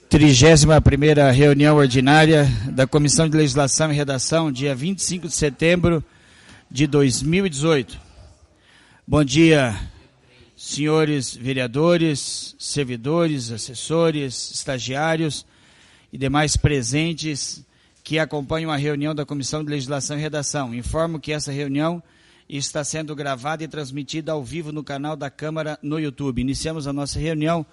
31ª reunião ordinária da Comissão de Legislação e Redação, dia 25 de setembro de 2018. Bom dia, senhores vereadores, servidores, assessores, estagiários e demais presentes que acompanham a reunião da Comissão de Legislação e Redação. Informo que essa reunião está sendo gravada e transmitida ao vivo no canal da Câmara no YouTube. Iniciamos a nossa reunião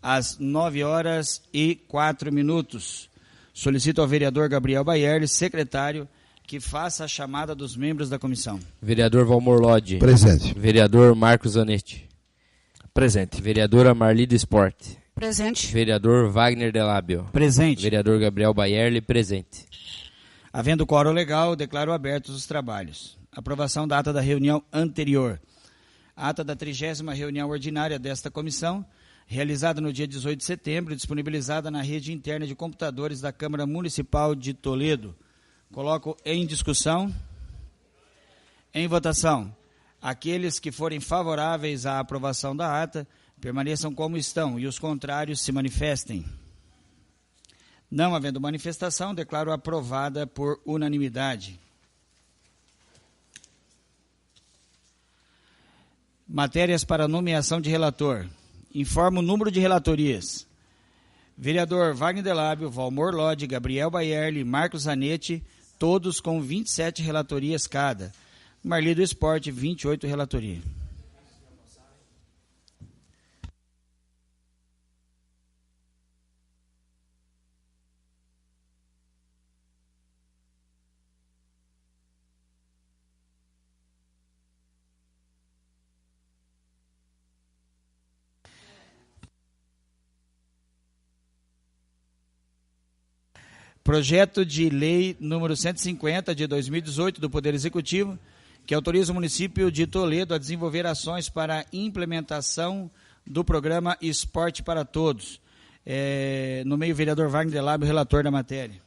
às 9h04. Solicito ao vereador Gabriel Baierle, secretário, que faça a chamada dos membros da comissão. Vereador Valmor Lodge. Presente. Vereador Marcos Zanetti. Presente. Vereadora Marlida Esporte. Presente. Vereador Wagner Delábio. Presente. Vereador Gabriel Baierle, presente. Havendo quórum legal, declaro abertos os trabalhos. Aprovação da ata da reunião anterior. Ata da 30ª reunião ordinária desta comissão, realizada no dia 18 de setembro, disponibilizada na rede interna de computadores da Câmara Municipal de Toledo. Coloco em discussão. Em votação. Aqueles que forem favoráveis à aprovação da ata, permaneçam como estão, e os contrários se manifestem. Não havendo manifestação, declaro aprovada por unanimidade. Matérias para nomeação de relator. Informo o número de relatorias. Vereador Wagner Delábio, Valmor Lodge, Gabriel Baierle, Marcos Zanetti, todos com 27 relatorias cada. Marli do Esporte, 28 relatorias. Projeto de lei número 150 de 2018 do Poder Executivo, que autoriza o município de Toledo a desenvolver ações para a implementação do programa Esporte para Todos. No meio, o vereador Wagner Delábio, relator da matéria.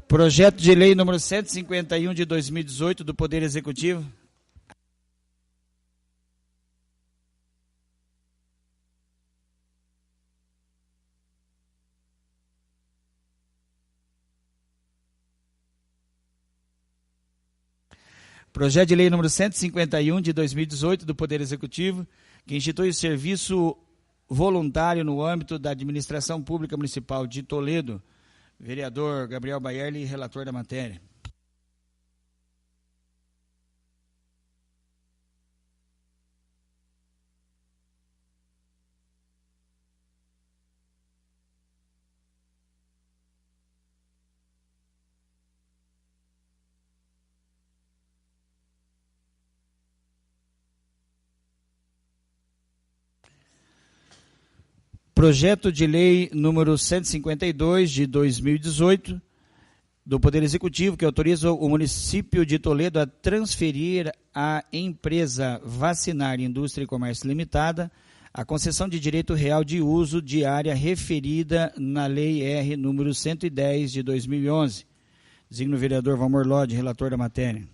Projeto de lei número 151 de 2018 do Poder Executivo. Projeto de lei número 151 de 2018 do Poder Executivo, que institui o serviço voluntário no âmbito da Administração Pública Municipal de Toledo. Vereador Gabriel Baierle, relator da matéria. Projeto de lei número 152 de 2018 do Poder Executivo, que autoriza o município de Toledo a transferir à empresa Vacinar Indústria e Comércio Limitada a concessão de direito real de uso de área referida na Lei R número 110 de 2011. Designo o vereador Valmor Lodge, relator da matéria.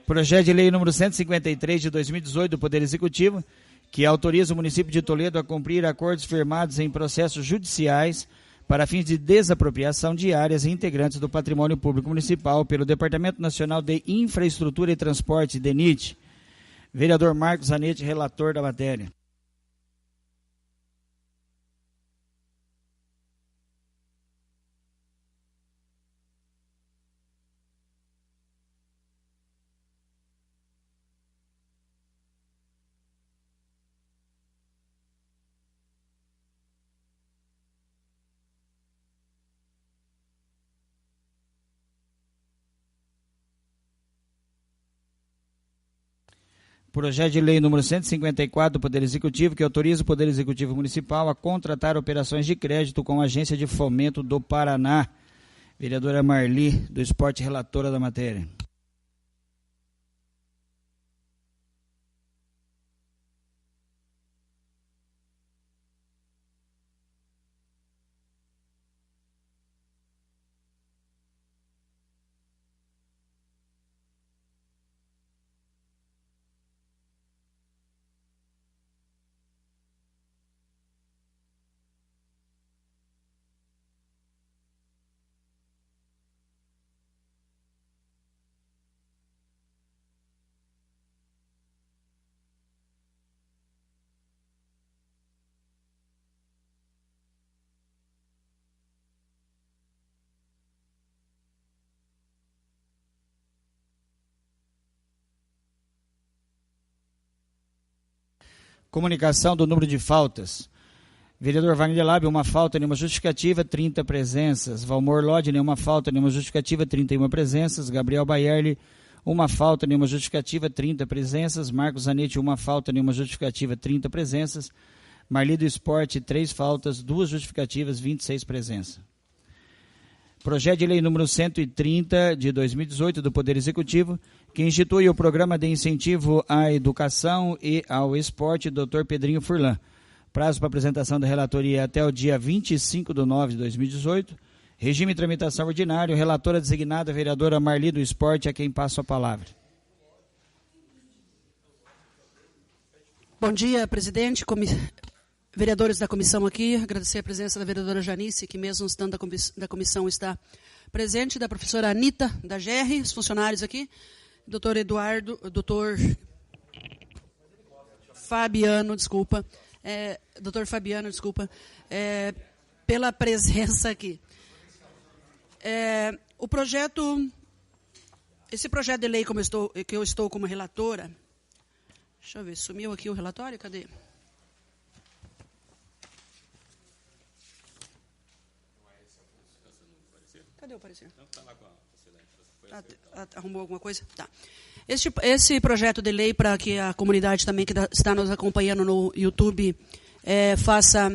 Projeto de lei número 153 de 2018 do Poder Executivo, que autoriza o município de Toledo a cumprir acordos firmados em processos judiciais para fins de desapropriação de áreas integrantes do patrimônio público municipal pelo Departamento Nacional de Infraestrutura e Transporte, DENIT. Vereador Marcos Zanetti, relator da matéria. Projeto de lei número 154 do Poder Executivo, que autoriza o Poder Executivo Municipal a contratar operações de crédito com a Agência de Fomento do Paraná. Vereadora Marli, do Esporte, relatora da matéria. Comunicação do número de faltas. Vereador Wagner Lábio, uma falta, nenhuma justificativa, 30 presenças. Valmor Lodi, nenhuma falta, nenhuma justificativa, 31 presenças. Gabriel Baierli, uma falta, nenhuma justificativa, 30 presenças. Marcos Zanetti, uma falta, nenhuma justificativa, 30 presenças. Marli do Esporte, 3 faltas, 2 justificativas, 26 presenças. Projeto de lei número 130 de 2018 do Poder Executivo, que institui o Programa de Incentivo à Educação e ao Esporte, Dr. Pedrinho Furlan. Prazo para apresentação da relatoria até o dia 25/9/2018. Regime de tramitação ordinário. Relatora designada, vereadora Marli do Esporte, a quem passo a palavra. Bom dia, presidente, vereadores da comissão aqui. Agradecer a presença da vereadora Janice, que mesmo estando da comissão está presente, da professora Anitta, da GR, os funcionários aqui, doutor Fabiano, pela presença aqui. Esse projeto de lei que eu estou como relatora, deixa eu ver, sumiu aqui o relatório, cadê? Cadê o parecer? Arrumou alguma coisa? Tá. Esse projeto de lei, para que a comunidade também que está nos acompanhando no YouTube faça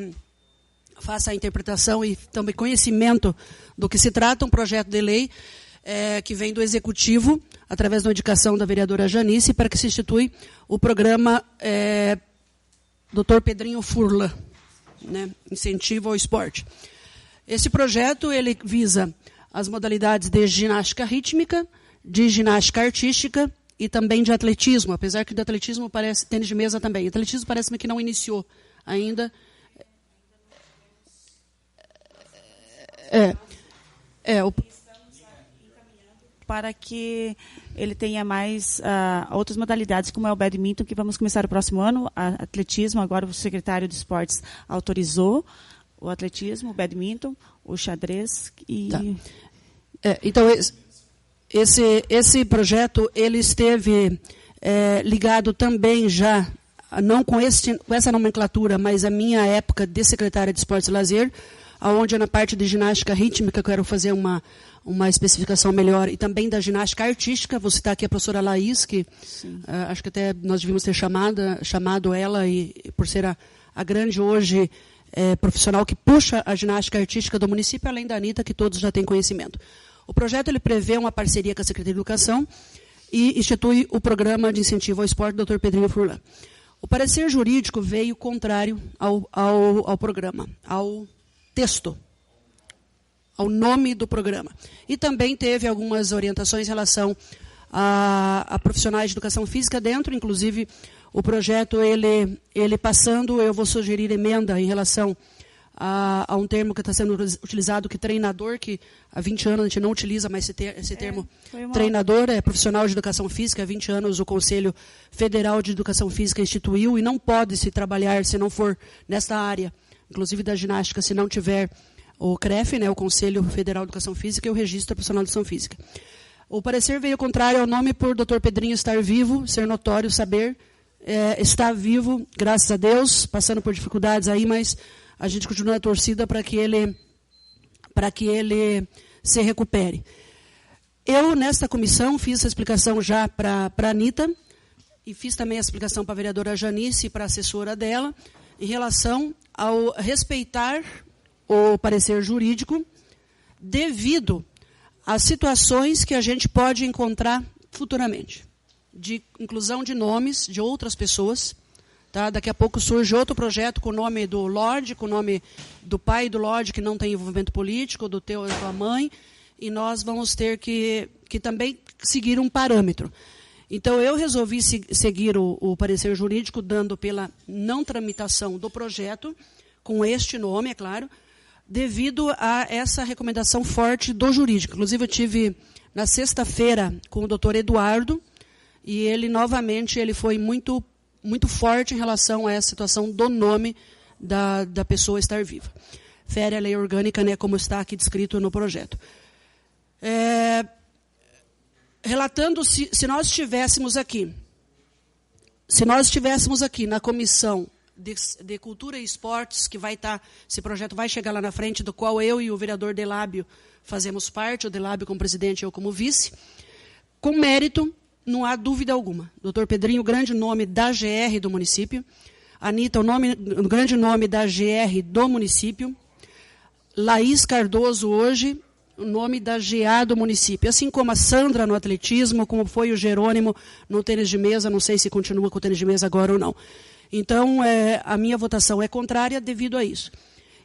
a interpretação e também conhecimento do que se trata, um projeto de lei que vem do Executivo, através da indicação da vereadora Janice, para que se institui o programa Dr. Pedrinho Furlan, né, Incentivo ao Esporte. Esse projeto ele visa as modalidades de ginástica rítmica, de ginástica artística e também de atletismo, apesar que de atletismo parece, tênis de mesa também. Atletismo parece-me que não iniciou ainda. Para que ele tenha mais outras modalidades, como é o badminton, que vamos começar o próximo ano. Atletismo, agora o secretário de Esportes autorizou o atletismo, o badminton, o xadrez e... Tá. Então, esse projeto ele esteve ligado também já, não com essa nomenclatura, mas a minha época de secretária de Esportes e Lazer, onde na parte de ginástica rítmica eu quero fazer uma especificação melhor, e também da ginástica artística. Vou citar aqui a professora Laís, que acho que até nós devíamos ter chamado ela, e por ser a grande hoje profissional que puxa a ginástica artística do município, além da Anitta, que todos já têm conhecimento. O projeto ele prevê uma parceria com a Secretaria de Educação e institui o Programa de Incentivo ao Esporte, Dr. Pedrinho Furlan. O parecer jurídico veio contrário ao programa, ao texto, ao nome do programa. E também teve algumas orientações em relação a profissionais de educação física dentro, inclusive o projeto, ele passando, eu vou sugerir emenda em relação a um termo que está sendo utilizado, que treinador, que há 20 anos a gente não utiliza mais esse termo. Treinador é profissional de educação física, há 20 anos o Conselho Federal de Educação Física instituiu, e não pode se trabalhar se não for nessa área, inclusive da ginástica, se não tiver o CREF, né, o Conselho Federal de Educação Física, e o Registro Profissional de Educação Física. O parecer veio contrário ao nome por Dr. Pedrinho estar vivo, ser notório, saber, está vivo, graças a Deus, passando por dificuldades aí, mas a gente continua na torcida para que ele se recupere. Eu, nesta comissão, fiz essa explicação já para a Anitta, e fiz também a explicação para a vereadora Janice e para a assessora dela, em relação ao respeitar o parecer jurídico, devido às situações que a gente pode encontrar futuramente, de inclusão de nomes de outras pessoas. Tá? Daqui a pouco surge outro projeto com o nome do Lorde, com o nome do pai do Lorde, que não tem envolvimento político, do teu e da tua mãe, e nós vamos ter que também seguir um parâmetro. Então, eu resolvi seguir o parecer jurídico, dando pela não tramitação do projeto, com este nome, é claro, devido a essa recomendação forte do jurídico. Inclusive, eu tive na sexta-feira com o doutor Eduardo, e ele, novamente, ele foi muito forte em relação a essa situação do nome da pessoa estar viva. Fere a lei orgânica, né, como está aqui descrito no projeto. Relatando, se nós estivéssemos aqui na comissão de Cultura e Esportes, que vai estar, esse projeto vai chegar lá na frente, do qual eu e o vereador Delábio fazemos parte, o Delábio como presidente e eu como vice, com mérito, não há dúvida alguma. Dr. Pedrinho, o grande nome da GR do município. Anitta, o grande nome da GR do município. Laís Cardoso, hoje, o nome da GA do município. Assim como a Sandra no atletismo, como foi o Jerônimo no tênis de mesa, não sei se continua com o tênis de mesa agora ou não. Então, a minha votação é contrária devido a isso.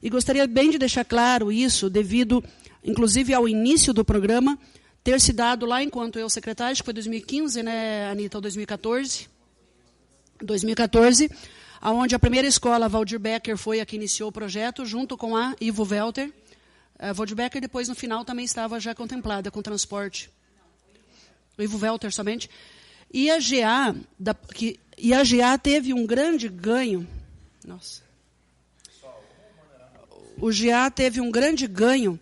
E gostaria bem de deixar claro isso, devido, inclusive, ao início do programa, ter se dado lá enquanto eu secretária, acho que foi 2015, né, Anitta, ou 2014? 2014, onde a primeira escola, Valdir Becker, foi a que iniciou o projeto, junto com a Ivo Welter. A Valdir Becker, depois, no final, também estava já contemplada com transporte. O Ivo Welter somente. E a GA teve um grande ganho. Nossa. O GA teve um grande ganho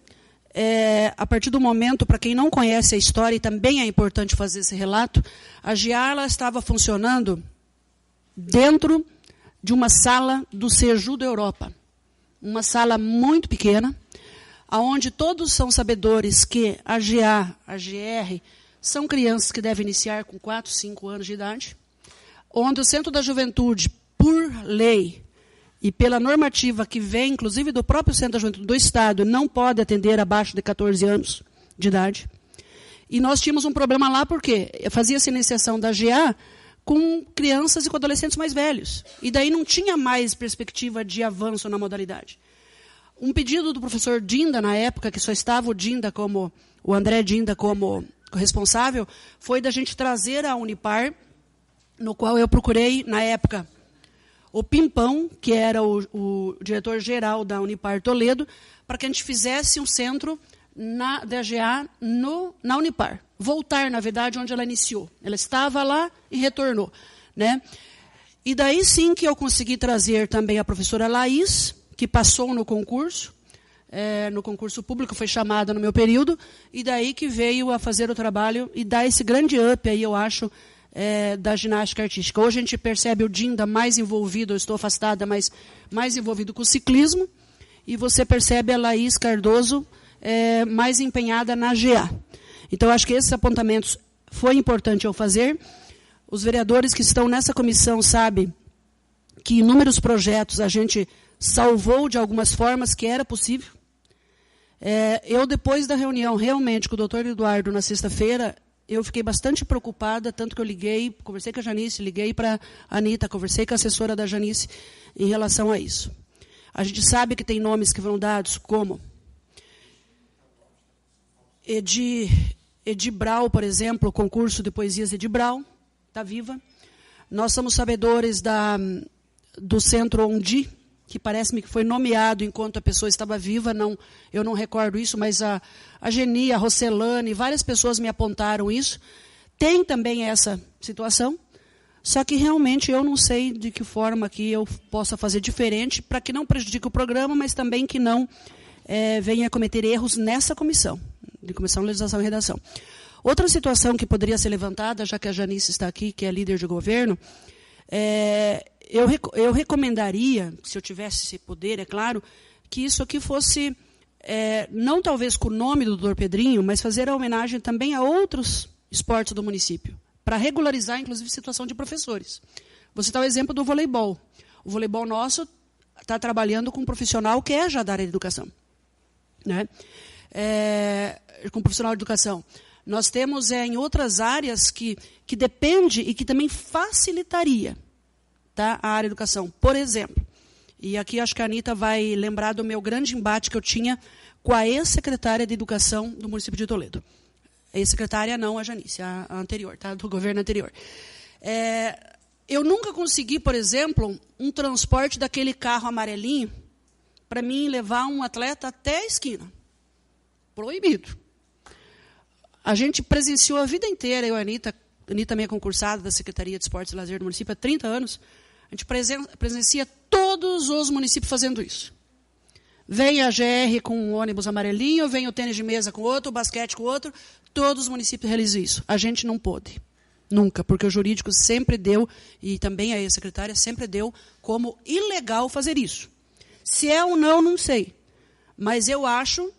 a partir do momento, para quem não conhece a história, e também é importante fazer esse relato, a GA ela estava funcionando dentro de uma sala do Seju da Europa. Uma sala muito pequena, onde todos são sabedores que a GA, a GR, são crianças que devem iniciar com 4, 5 anos de idade, onde o Centro da Juventude, por lei, e pela normativa que vem, inclusive do próprio Centro da Juventude do Estado, não pode atender abaixo de 14 anos de idade. E nós tínhamos um problema lá, porque fazia-se iniciação da GA com crianças e com adolescentes mais velhos. E daí não tinha mais perspectiva de avanço na modalidade. Um pedido do professor Dinda, na época, que só estava o André Dinda como responsável, foi da gente trazer a Unipar, no qual eu procurei, na época, o Pimpão, que era o diretor-geral da Unipar Toledo, para que a gente fizesse um centro da GA na Unipar. Voltar, na verdade, onde ela iniciou. Ela estava lá e retornou. Né? E daí sim que eu consegui trazer também a professora Laís, que passou no concurso público, foi chamada no meu período, e daí que veio a fazer o trabalho e dar esse grande up aí, eu acho, da ginástica artística. Hoje a gente percebe o Dinda mais envolvido, eu estou afastada, mas mais envolvido com o ciclismo, e você percebe a Laís Cardoso mais empenhada na GA. Então, acho que esses apontamentos foi importante eu fazer. Os vereadores que estão nessa comissão sabem que inúmeros projetos a gente salvou de algumas formas que era possível. Eu, depois da reunião, realmente, com o doutor Eduardo, na sexta-feira, eu fiquei bastante preocupada, tanto que eu liguei, conversei com a Janice, liguei para a Anitta, conversei com a assessora da Janice em relação a isso. A gente sabe que tem nomes que foram dados como Edibral, por exemplo, o concurso de poesias Edibral, está viva. Nós somos sabedores do Centro Ondi, que parece-me que foi nomeado enquanto a pessoa estava viva, eu não recordo isso, mas a Geni, a Rocelane, várias pessoas me apontaram isso. Tem também essa situação, só que realmente eu não sei de que forma que eu possa fazer diferente para que não prejudique o programa, mas também que não venha a cometer erros nessa comissão, de Comissão de Legislação e Redação. Outra situação que poderia ser levantada, já que a Janice está aqui, que é líder de governo, eu recomendaria, se eu tivesse esse poder, é claro, que isso aqui fosse, não talvez com o nome do Dr. Pedrinho, mas fazer a homenagem também a outros esportes do município, para regularizar, inclusive, a situação de professores. Vou citar o exemplo do voleibol. O voleibol nosso está trabalhando com um profissional que é já da área de educação. Né? Com um profissional de educação. Nós temos em outras áreas que depende e que também facilitaria, tá, a área de educação. Por exemplo, e aqui acho que a Anitta vai lembrar do meu grande embate que eu tinha com a ex-secretária de Educação do município de Toledo. A ex-secretária não, a Janice, a anterior, tá, do governo anterior. Eu nunca consegui, por exemplo, um transporte daquele carro amarelinho para mim levar um atleta até a esquina. Proibido. A gente presenciou a vida inteira, eu e a Anitta também é concursada da Secretaria de Esportes e Lazer do município há 30 anos, a gente presencia todos os municípios fazendo isso. Vem a GR com um ônibus amarelinho, vem o tênis de mesa com outro, o basquete com outro, todos os municípios realizam isso. A gente não pôde. Nunca, porque o jurídico sempre deu, e também a ex-secretária sempre deu, como ilegal fazer isso. Se é ou não sei. Mas eu acho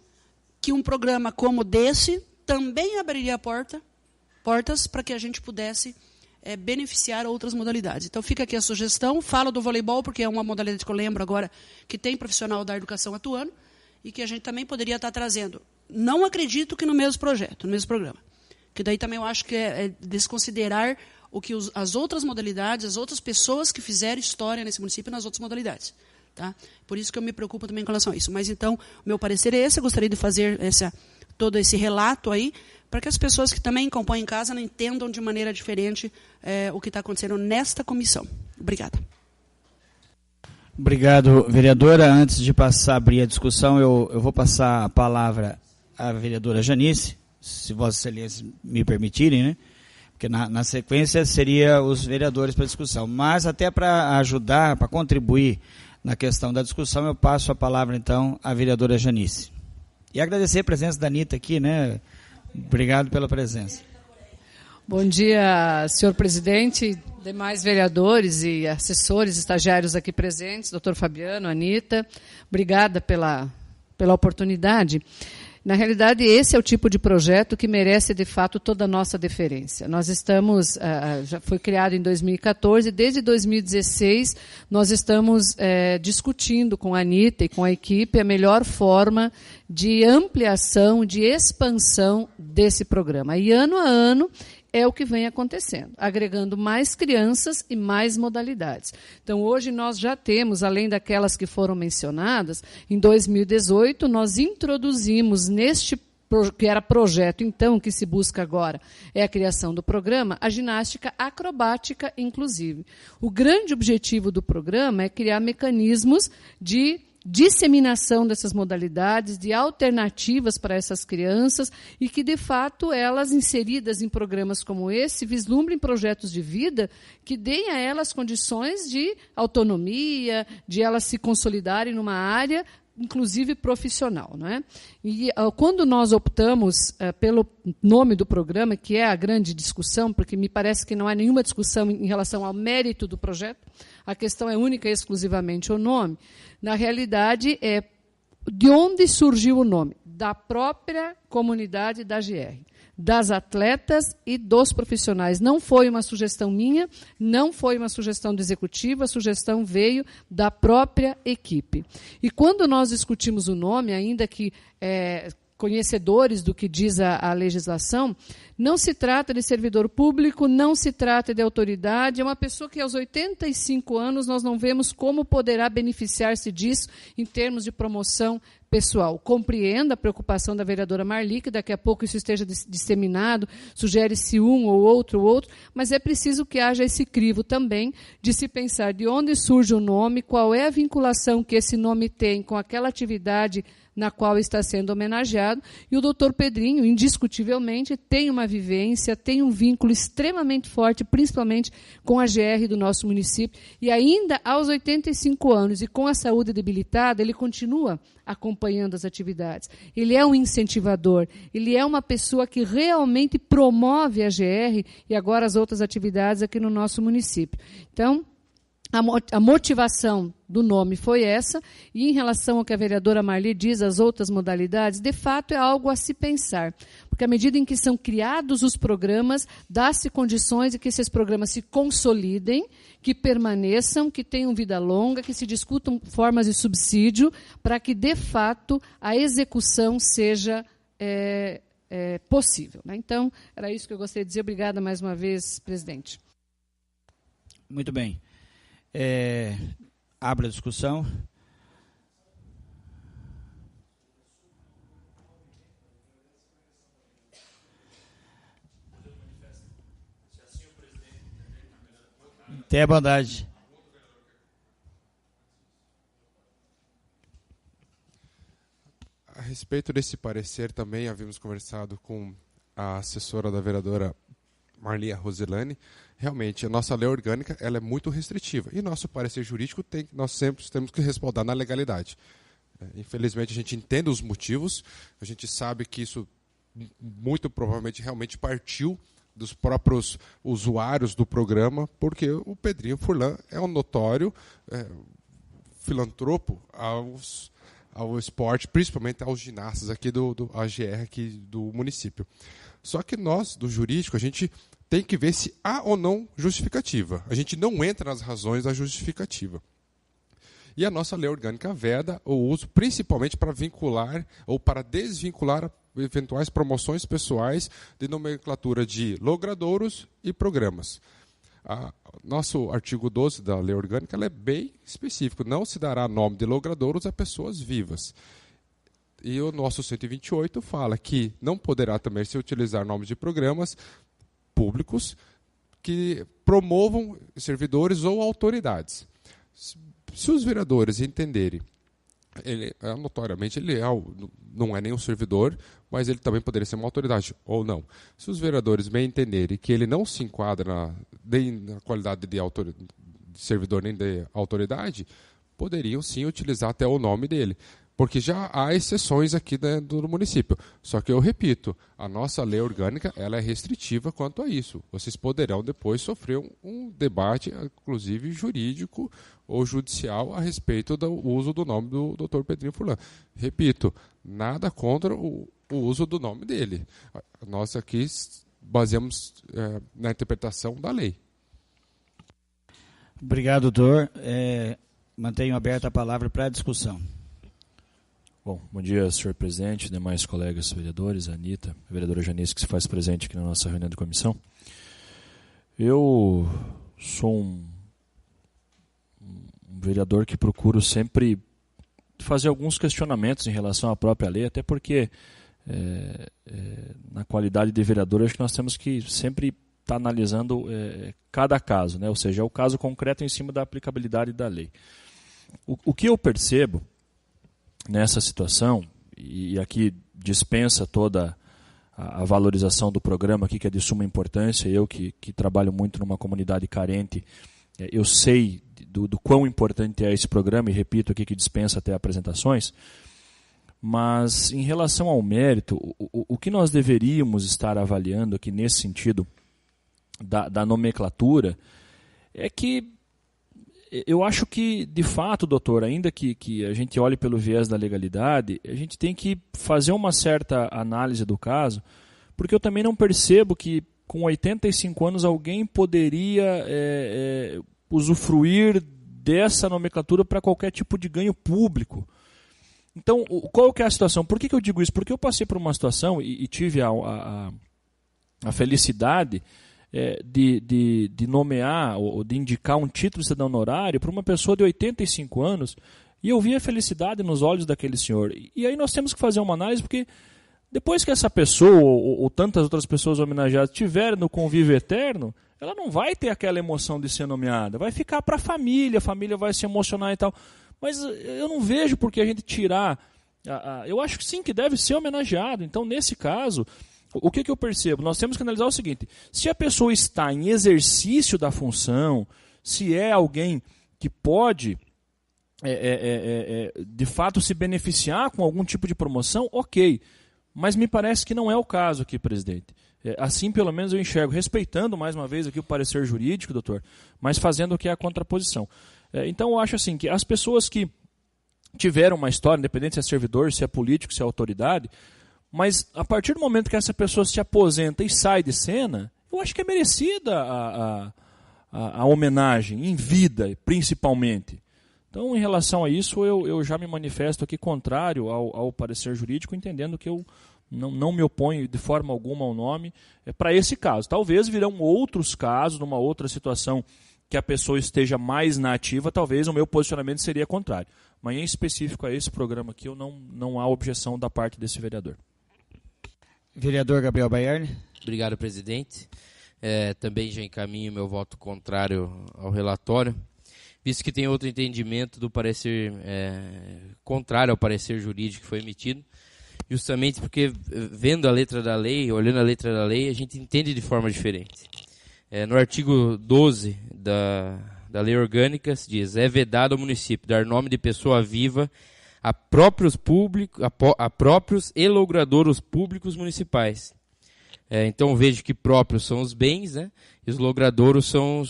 que um programa como desse também abriria portas para que a gente pudesse beneficiar outras modalidades. Então, fica aqui a sugestão. Falo do voleibol, porque é uma modalidade que eu lembro agora que tem profissional da educação atuando e que a gente também poderia estar trazendo. Não acredito que no mesmo projeto, no mesmo programa. Que daí também eu acho que é desconsiderar o que as outras modalidades, as outras pessoas que fizeram história nesse município nas outras modalidades. Tá? Por isso que eu me preocupo também com relação a isso. Mas, então, o meu parecer é esse. Eu gostaria de fazer todo esse relato aí, para que as pessoas que também compõem em casa não entendam de maneira diferente o que está acontecendo nesta comissão. Obrigada. Obrigado, vereadora. Antes de abrir a discussão, eu vou passar a palavra à vereadora Janice, se Vossa Excelência me permitirem, né? Porque na sequência seria os vereadores para a discussão. Mas até para ajudar, para contribuir na questão da discussão, eu passo a palavra, então, à vereadora Janice. E agradecer a presença da Anitta aqui, né? Obrigado pela presença. Bom dia, senhor presidente, demais vereadores e assessores, estagiários aqui presentes, doutor Fabiano, Anitta. Obrigada pela oportunidade. Na realidade, esse é o tipo de projeto que merece, de fato, toda a nossa deferência. Nós estamos, já foi criado em 2014, desde 2016 nós estamos discutindo com a Anitta e com a equipe a melhor forma de ampliação, de expansão desse programa. E ano a ano é o que vem acontecendo, agregando mais crianças e mais modalidades. Então, hoje nós já temos, além daquelas que foram mencionadas, em 2018 nós introduzimos neste que era projeto, então, que se busca agora, é a criação do programa, a ginástica acrobática, inclusive. O grande objetivo do programa é criar mecanismos de disseminação dessas modalidades, de alternativas para essas crianças e que, de fato, elas, inseridas em programas como esse, vislumbrem projetos de vida que deem a elas condições de autonomia, de elas se consolidarem numa área, inclusive profissional. Não é? E quando nós optamos pelo nome do programa, que é a grande discussão, porque me parece que não há nenhuma discussão em relação ao mérito do projeto, a questão é única e exclusivamente o nome, na realidade é de onde surgiu o nome? Da própria comunidade da GR, das atletas e dos profissionais. Não foi uma sugestão minha, não foi uma sugestão do executivo, a sugestão veio da própria equipe. E quando nós discutimos o nome, ainda que conhecedores do que diz a legislação, não se trata de servidor público, não se trata de autoridade, é uma pessoa que aos 85 anos nós não vemos como poderá beneficiar-se disso em termos de promoção pessoal. Compreendo a preocupação da vereadora Marli, que daqui a pouco isso esteja disseminado, sugere-se um ou outro, mas é preciso que haja esse crivo também de se pensar de onde surge o nome, qual é a vinculação que esse nome tem com aquela atividade na qual está sendo homenageado, e o doutor Pedrinho, indiscutivelmente, tem uma vivência, tem um vínculo extremamente forte, principalmente com a GR do nosso município, e ainda aos 85 anos, e com a saúde debilitada, ele continua acompanhando as atividades. Ele é um incentivador, ele é uma pessoa que realmente promove a GR e agora as outras atividades aqui no nosso município. Então, a motivação do nome foi essa, e em relação ao que a vereadora Marli diz, as outras modalidades, de fato é algo a se pensar, porque à medida em que são criados os programas, dá-se condições de que esses programas se consolidem, que permaneçam, que tenham vida longa, que se discutam formas de subsídio, para que, de fato, a execução seja possível. Né? Então, era isso que eu gostaria de dizer. Obrigada mais uma vez, presidente. Muito bem. Abro a discussão. Tenha bondade. A respeito desse parecer, também havíamos conversado com a assessora da vereadora Marli Roselane. Realmente, a nossa lei orgânica ela é muito restritiva. E nosso parecer jurídico nós sempre temos que respaldar na legalidade. Infelizmente, a gente entende os motivos, a gente sabe que isso muito provavelmente realmente partiu dos próprios usuários do programa, porque o Pedrinho Furlan é um notório filantropo ao esporte, principalmente aos ginastas aqui do AGR aqui do município. Só que nós, do jurídico, a gente tem que ver se há ou não justificativa. A gente não entra nas razões da justificativa. E a nossa lei orgânica veda o uso principalmente para vincular ou para desvincular eventuais promoções pessoais de nomenclatura de logradouros e programas. Nosso artigo 12 da lei orgânica ela é bem específico. Não se dará nome de logradouros a pessoas vivas. E o nosso 128 fala que não poderá também se utilizar nomes de programas públicos que promovam servidores ou autoridades. Se os vereadores entenderem, notoriamente ele não é nenhum servidor, mas ele também poderia ser uma autoridade, ou não. Se os vereadores bem entenderem que ele não se enquadra nem na qualidade de servidor nem de autoridade, poderiam sim utilizar até o nome dele. Porque já há exceções aqui do município. Só que eu repito, a nossa lei orgânica ela é restritiva quanto a isso. Vocês poderão depois sofrer um debate, inclusive jurídico ou judicial, a respeito do uso do nome do Dr. Pedrinho Furlan. Repito, nada contra o uso do nome dele. Nós aqui baseamos na interpretação da lei. Obrigado, doutor. Mantenho aberta a palavra para a discussão. Bom dia, senhor presidente, demais colegas vereadores, a Anitta, a vereadora Janice, que se faz presente aqui na nossa reunião de comissão. Eu sou um vereador que procuro sempre fazer alguns questionamentos em relação à própria lei, até porque, na qualidade de vereador, acho que nós temos que sempre estar analisando cada caso, né? Ou seja, o caso concreto em cima da aplicabilidade da lei. O que eu percebo nessa situação, e aqui dispensa toda a valorização do programa aqui, que é de suma importância, eu que trabalho muito numa comunidade carente, eu sei do quão importante é esse programa, e repito aqui que dispensa até apresentações, mas em relação ao mérito, o que nós deveríamos estar avaliando aqui nesse sentido da nomenclatura é que eu acho que, de fato, doutor, ainda que a gente olhe pelo viés da legalidade, a gente tem que fazer uma certa análise do caso, porque eu também não percebo que, com 85 anos, alguém poderia usufruir dessa nomenclatura para qualquer tipo de ganho público. Então, qual que é a situação? Por que eu digo isso? Porque eu passei por uma situação e tive a felicidade de nomear ou de indicar um título de cidadão honorário para uma pessoa de 85 anos, E eu vi a felicidade nos olhos daquele senhor. E aí nós temos que fazer uma análise, porque depois que essa pessoa, ou tantas outras pessoas homenageadas, estiverem no convívio eterno, ela não vai ter aquela emoção de ser nomeada. Vai ficar para a família vai se emocionar e tal. Mas eu não vejo por que a gente tirar... Eu acho que sim, que deve ser homenageado. Então, nesse caso, o que eu percebo? Nós temos que analisar o seguinte: se a pessoa está em exercício da função, se é alguém que pode, de fato, se beneficiar com algum tipo de promoção, ok. Mas me parece que não é o caso aqui, presidente. Assim, pelo menos, eu enxergo, respeitando, mais uma vez, aqui o parecer jurídico, doutor, mas fazendo o que é a contraposição. Então, eu acho assim, que as pessoas que tiveram uma história, independente se é servidor, se é político, se é autoridade, mas a partir do momento que essa pessoa se aposenta e sai de cena, eu acho que é merecida a homenagem, em vida, principalmente. Então, em relação a isso, eu já me manifesto aqui contrário ao parecer jurídico, entendendo que eu não me oponho de forma alguma ao nome para esse caso. Talvez virão outros casos, numa outra situação que a pessoa esteja mais na ativa, talvez o meu posicionamento seria contrário. Mas em específico a esse programa aqui, não há objeção da parte desse vereador. Vereador Gabriel Baierle. Obrigado, presidente. Também já encaminho meu voto contrário ao relatório, visto que tem outro entendimento do parecer contrário ao parecer jurídico que foi emitido, justamente porque, vendo a letra da lei, olhando a letra da lei, a gente entende de forma diferente. No artigo 12 da lei orgânica, se diz: é vedado ao município dar nome de pessoa viva a próprios e logradouros públicos municipais. Então vejo que próprios são os bens, né? E os logradouros são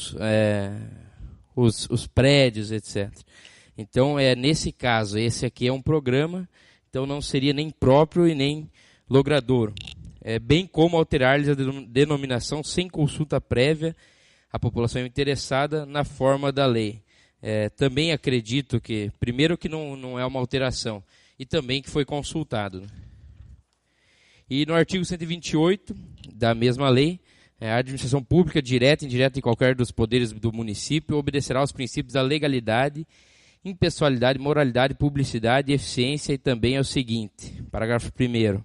os prédios, etc. Então, nesse caso, esse aqui é um programa, então não seria nem próprio e nem logradouro. Bem como alterar-lhes a denominação sem consulta prévia à população interessada na forma da lei. Também acredito que, primeiro, que não é uma alteração, e também que foi consultado. E no artigo 128 da mesma lei, a administração pública, direta e indireta em qualquer dos poderes do município, obedecerá aos princípios da legalidade, impessoalidade, moralidade, publicidade e eficiência, e também é o seguinte, parágrafo 1º.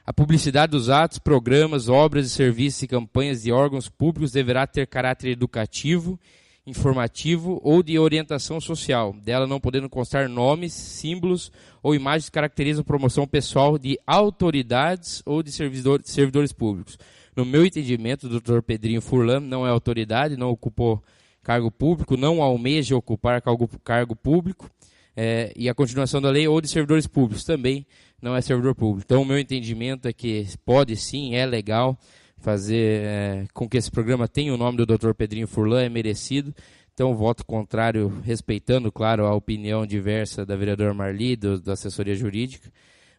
A publicidade dos atos, programas, obras, serviços e campanhas de órgãos públicos deverá ter caráter educativo, informativo ou de orientação social, dela não podendo constar nomes, símbolos ou imagens que caracterizam a promoção pessoal de autoridades ou de servidores públicos. No meu entendimento, o Dr. Pedrinho Furlan não é autoridade, não ocupou cargo público, não almeja ocupar cargo público, e a continuação da lei ou de servidores públicos também não é servidor público. Então, o meu entendimento é que pode sim, é legal fazer com que esse programa tenha o nome do Dr. Pedrinho Furlan, é merecido. Então, voto contrário, respeitando, claro, a opinião diversa da vereadora Marli, da assessoria jurídica,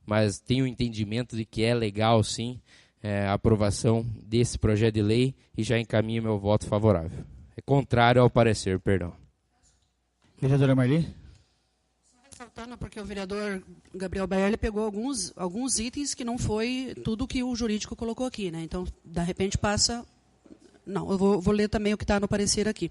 mas tenho o entendimento de que é legal, sim, a aprovação desse projeto de lei, e já encaminho meu voto favorável. É contrário ao parecer, perdão. Vereadora Marli. Ressaltando, porque o vereador Gabriel Baierle pegou alguns itens que não foi tudo que o jurídico colocou aqui, né? Então, de repente, passa... Não, eu vou ler também o que está no parecer aqui.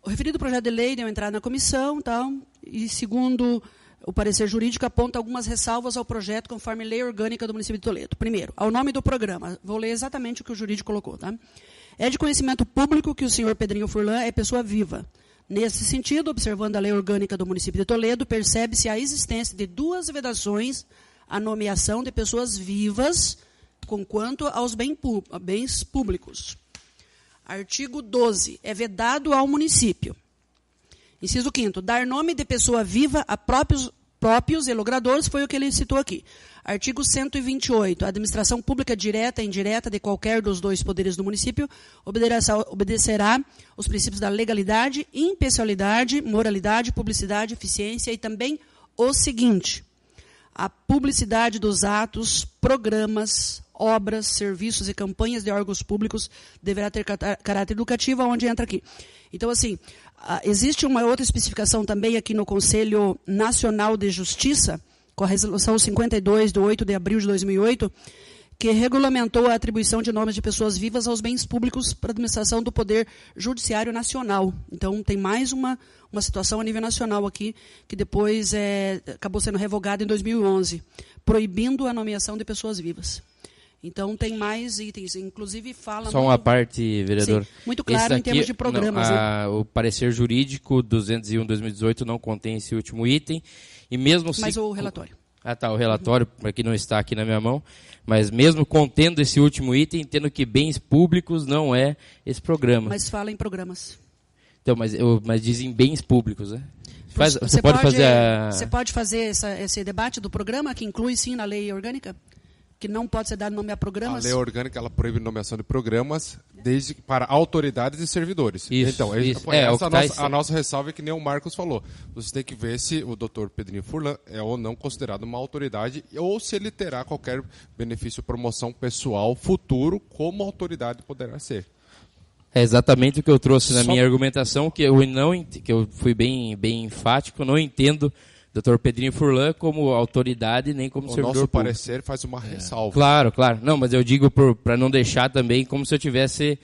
O referido projeto de lei deu entrada na comissão, tal, e, segundo o parecer jurídico, aponta algumas ressalvas ao projeto conforme lei orgânica do município de Toledo. Primeiro, ao nome do programa. Vou ler exatamente o que o jurídico colocou. Tá? É de conhecimento público que o senhor Pedrinho Furlan é pessoa viva. Nesse sentido, observando a lei orgânica do município de Toledo, percebe-se a existência de 2 vedações à nomeação de pessoas vivas conquanto aos bens públicos. Artigo 12. É vedado ao município. Inciso 5º. Dar nome de pessoa viva a próprios e logradores, foi o que ele citou aqui. Artigo 128. A administração pública direta e indireta de qualquer dos 2 poderes do município obedecerá os princípios da legalidade, impessoalidade, moralidade, publicidade, eficiência, e também o seguinte: a publicidade dos atos, programas, obras, serviços e campanhas de órgãos públicos deverá ter caráter educativo, onde entra aqui. Então, assim, existe uma outra especificação também aqui no Conselho Nacional de Justiça, com a Resolução 52, de 8 de abril de 2008, que regulamentou a atribuição de nomes de pessoas vivas aos bens públicos para a administração do Poder Judiciário Nacional. Então, tem mais uma situação a nível nacional aqui, que depois acabou sendo revogada em 2011, proibindo a nomeação de pessoas vivas. Então, tem mais itens, inclusive fala... Só uma parte, vereador. Sim, muito claro em termos de programas. O parecer jurídico 201/2018 não contém esse último item. E mesmo Mas o relatório. O relatório, para que não está aqui na minha mão, mas mesmo contendo esse último item, tendo que bens públicos não é esse programa. Mas fala em programas. Então, mas dizem bens públicos, né? Você pode fazer esse debate do programa, que inclui sim na lei orgânica? Que não pode ser dado nome a programas? A lei orgânica ela proíbe nomeação de programas desde para autoridades e servidores. Isso, então, isso. A nossa ressalva é que nem o Marcos falou. Você tem que ver se o Dr. Pedrinho Furlan é ou não considerado uma autoridade ou se ele terá qualquer benefício, promoção pessoal futuro como autoridade poderá ser. É exatamente o que eu trouxe na minha argumentação, que eu fui bem enfático, não entendo Dr. Pedrinho Furlan como autoridade nem como servidor público. O nosso parecer faz uma ressalva. Claro. Não, mas eu digo para não deixar também como se eu tivesse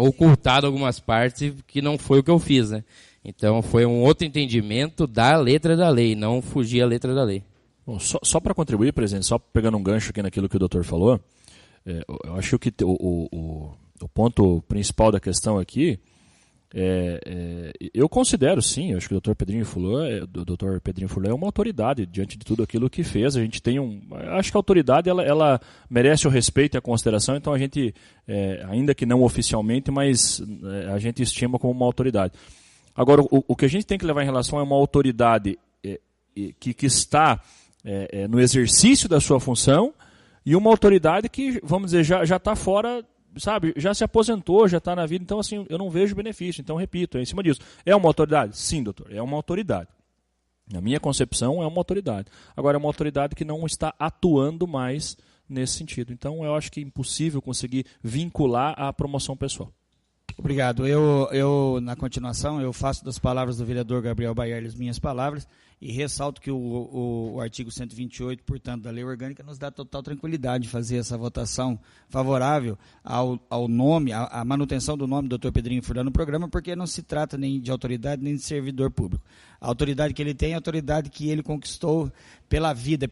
ocultado algumas partes que não foi o que eu fiz, né? Então foi um outro entendimento da letra da lei, não fugir à letra da lei. Bom, só para contribuir, presidente, só pegando um gancho aqui naquilo que o doutor falou, eu acho que o ponto principal da questão aqui eu considero, sim, eu acho que o Dr. Pedrinho Furlan é uma autoridade diante de tudo aquilo que fez. A gente tem acho que a autoridade ela merece o respeito e a consideração, então a gente, ainda que não oficialmente, mas a gente estima como uma autoridade. Agora, o que a gente tem que levar em relação é uma autoridade que está no exercício da sua função e uma autoridade que, vamos dizer, já está fora, sabe, já se aposentou, já está na vida, então assim, eu não vejo benefício. Então, repito, em cima disso. É uma autoridade? Sim, doutor, é uma autoridade. Na minha concepção, é uma autoridade. Agora, é uma autoridade que não está atuando mais nesse sentido. Então, eu acho que é impossível conseguir vincular à promoção pessoal. Obrigado. Eu, na continuação, eu faço das palavras do vereador Gabriel Baierle as minhas palavras e ressalto que o artigo 128, portanto, da lei orgânica nos dá total tranquilidade de fazer essa votação favorável ao nome, à manutenção do nome do Dr. Pedrinho Furlan no programa, porque não se trata nem de autoridade nem de servidor público. A autoridade que ele tem é a autoridade que ele conquistou pela vida,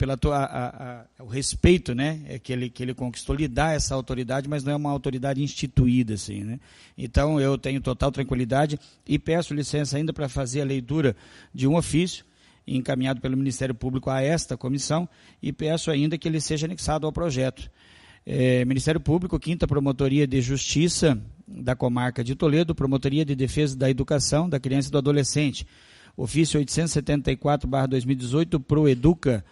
o respeito, né, que ele conquistou, lhe dá essa autoridade, mas não é uma autoridade instituída, assim, né? Então, eu tenho total tranquilidade e peço licença ainda para fazer a leitura de um ofício encaminhado pelo Ministério Público a esta comissão e peço ainda que ele seja anexado ao projeto. Ministério Público, 5ª Promotoria de Justiça da Comarca de Toledo, Promotoria de Defesa da Educação, da Criança e do Adolescente, ofício 874/2018, Proeduca,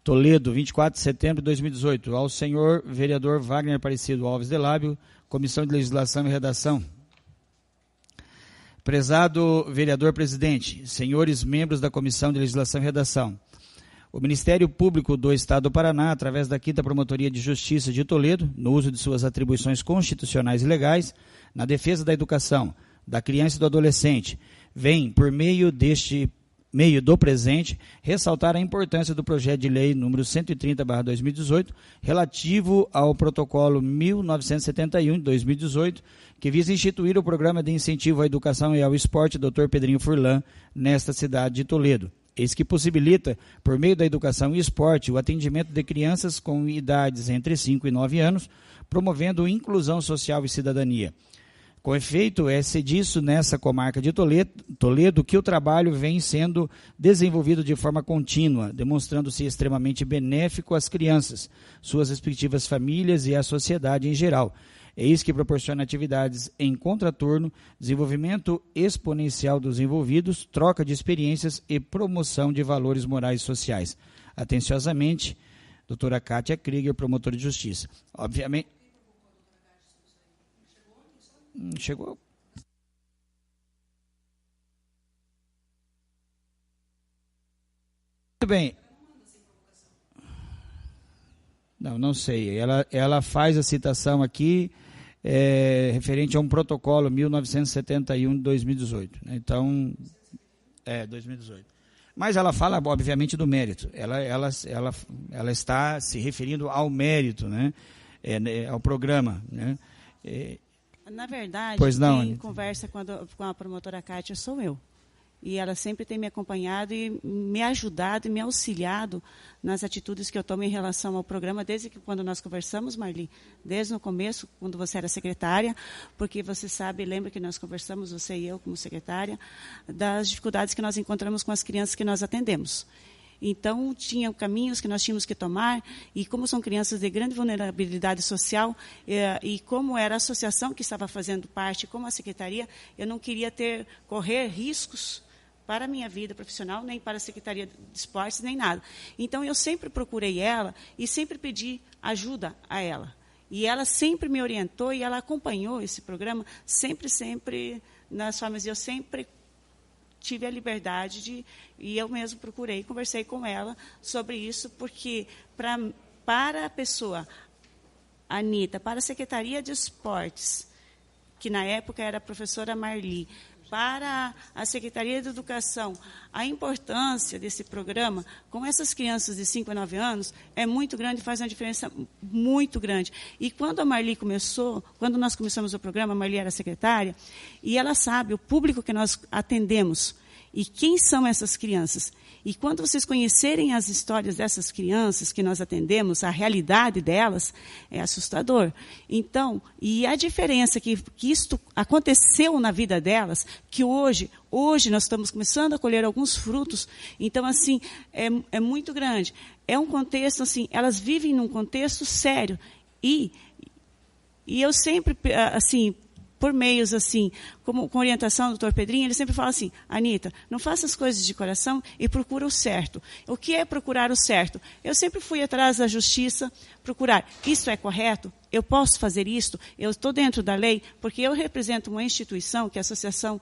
Toledo, 24 de setembro de 2018, ao senhor vereador Wagner Aparecido Alves de Lábio, Comissão de Legislação e Redação. Prezado vereador presidente, senhores membros da Comissão de Legislação e Redação, o Ministério Público do Estado do Paraná, através da 5ª Promotoria de Justiça de Toledo, no uso de suas atribuições constitucionais e legais, na defesa da educação, da criança e do adolescente, vem, por meio do presente, ressaltar a importância do projeto de lei número 130/2018, relativo ao protocolo 1971 de 2018, que visa instituir o programa de incentivo à educação e ao esporte Dr. Pedrinho Furlan nesta cidade de Toledo. Eis que possibilita, por meio da educação e esporte, o atendimento de crianças com idades entre 5 e 9 anos, promovendo inclusão social e cidadania. Com efeito, é-se disso nessa comarca de Toledo que o trabalho vem sendo desenvolvido de forma contínua, demonstrando-se extremamente benéfico às crianças, suas respectivas famílias e à sociedade em geral. Eis que proporciona atividades em contraturno, desenvolvimento exponencial dos envolvidos, troca de experiências e promoção de valores morais e sociais. Atenciosamente, doutora Kátia Krieger, promotora de justiça. Obviamente... Chegou. Muito bem. Não sei. Ela faz a citação aqui referente a um protocolo 1971 de 2018. Né? Então, 2018. Mas ela fala, obviamente, do mérito. Ela está se referindo ao mérito, né? ao programa, né? Na verdade, pois não, quem Anita. conversa com a promotora Kátia sou eu. E ela sempre tem me acompanhado e me ajudado e me auxiliado nas atitudes que eu tomo em relação ao programa, desde que quando nós conversamos, Marli, desde o começo, quando você era secretária, porque você sabe, lembra que nós conversamos, você e eu como secretária, das dificuldades que nós encontramos com as crianças que nós atendemos. Então, tinham caminhos que nós tínhamos que tomar, e como são crianças de grande vulnerabilidade social, e como era a associação que estava fazendo parte, como a secretaria, eu não queria correr riscos para a minha vida profissional, nem para a Secretaria de Esportes, nem nada. Então, eu sempre procurei ela e sempre pedi ajuda a ela. E ela sempre me orientou e ela acompanhou esse programa, sempre, nas formas, e eu sempre tive a liberdade e eu mesmo procurei, conversei com ela sobre isso, porque para a pessoa, Anita, para a Secretaria de Esportes, que na época era a professora Marli, para a Secretaria de Educação, a importância desse programa com essas crianças de 5 a 9 anos é muito grande, faz uma diferença muito grande. E quando a Marli começou, quando nós começamos o programa, a Marli era secretária, e ela sabe o público que nós atendemos e quem são essas crianças. E quando vocês conhecerem as histórias dessas crianças que nós atendemos, a realidade delas, é assustador. Então, e a diferença que isto aconteceu na vida delas, que hoje nós estamos começando a colher alguns frutos, então, assim, é muito grande. É um contexto, assim, elas vivem num contexto sério. E eu sempre, assim, por meios, assim, com orientação do Dr. Pedrinho, ele sempre fala assim, Anita, não faça as coisas de coração e procura o certo. O que é procurar o certo? Eu sempre fui atrás da justiça, procurar, isso é correto? Eu posso fazer isto? Eu estou dentro da lei? Porque eu represento uma instituição, que é a Associação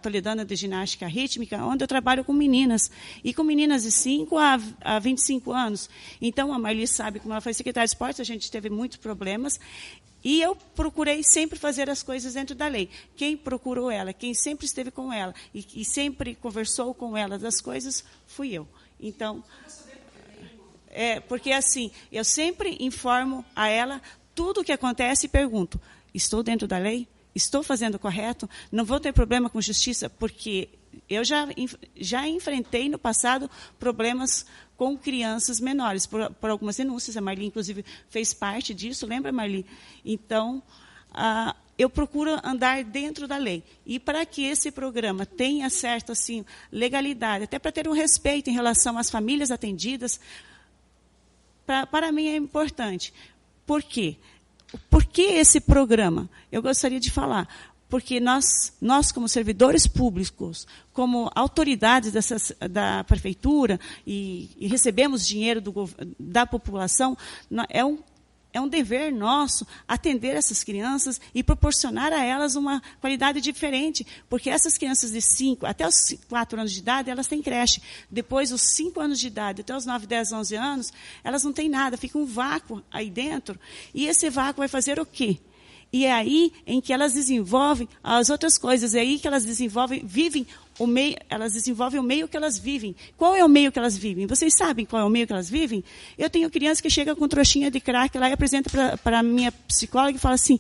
Toledana de Ginástica Rítmica, onde eu trabalho com meninas, e com meninas de 5 a 25 anos. Então, a Marli sabe, como ela foi secretária de esportes, a gente teve muitos problemas, e eu procurei sempre fazer as coisas dentro da lei. Quem procurou ela, quem sempre esteve com ela e sempre conversou com ela das coisas, fui eu. Então, porque assim, eu sempre informo a ela tudo o que acontece e pergunto, estou dentro da lei? Estou fazendo correto? Não vou ter problema com justiça? Porque eu já enfrentei no passado problemas com crianças menores, por algumas denúncias. A Marli, inclusive, fez parte disso, lembra, Marli? Então, eu procuro andar dentro da lei. E para que esse programa tenha certa assim, legalidade, até para ter um respeito em relação às famílias atendidas, para mim é importante. Por quê? Por que esse programa? Eu gostaria de falar. Porque nós como servidores públicos, como autoridades da prefeitura, e recebemos dinheiro da população, é um dever nosso atender essas crianças e proporcionar a elas uma qualidade diferente, porque essas crianças de 5 até os 4 anos de idade, elas têm creche. Depois, os 5 anos de idade, até os 9, 10, 11 anos, elas não têm nada, fica um vácuo aí dentro, e esse vácuo vai fazer o quê? E é aí em que elas desenvolvem as outras coisas, é aí que elas vivem o meio, elas desenvolvem o meio que elas vivem. Qual é o meio que elas vivem? Vocês sabem qual é o meio que elas vivem? Eu tenho criança que chega com trouxinha de crack lá e apresenta para a minha psicóloga e fala assim,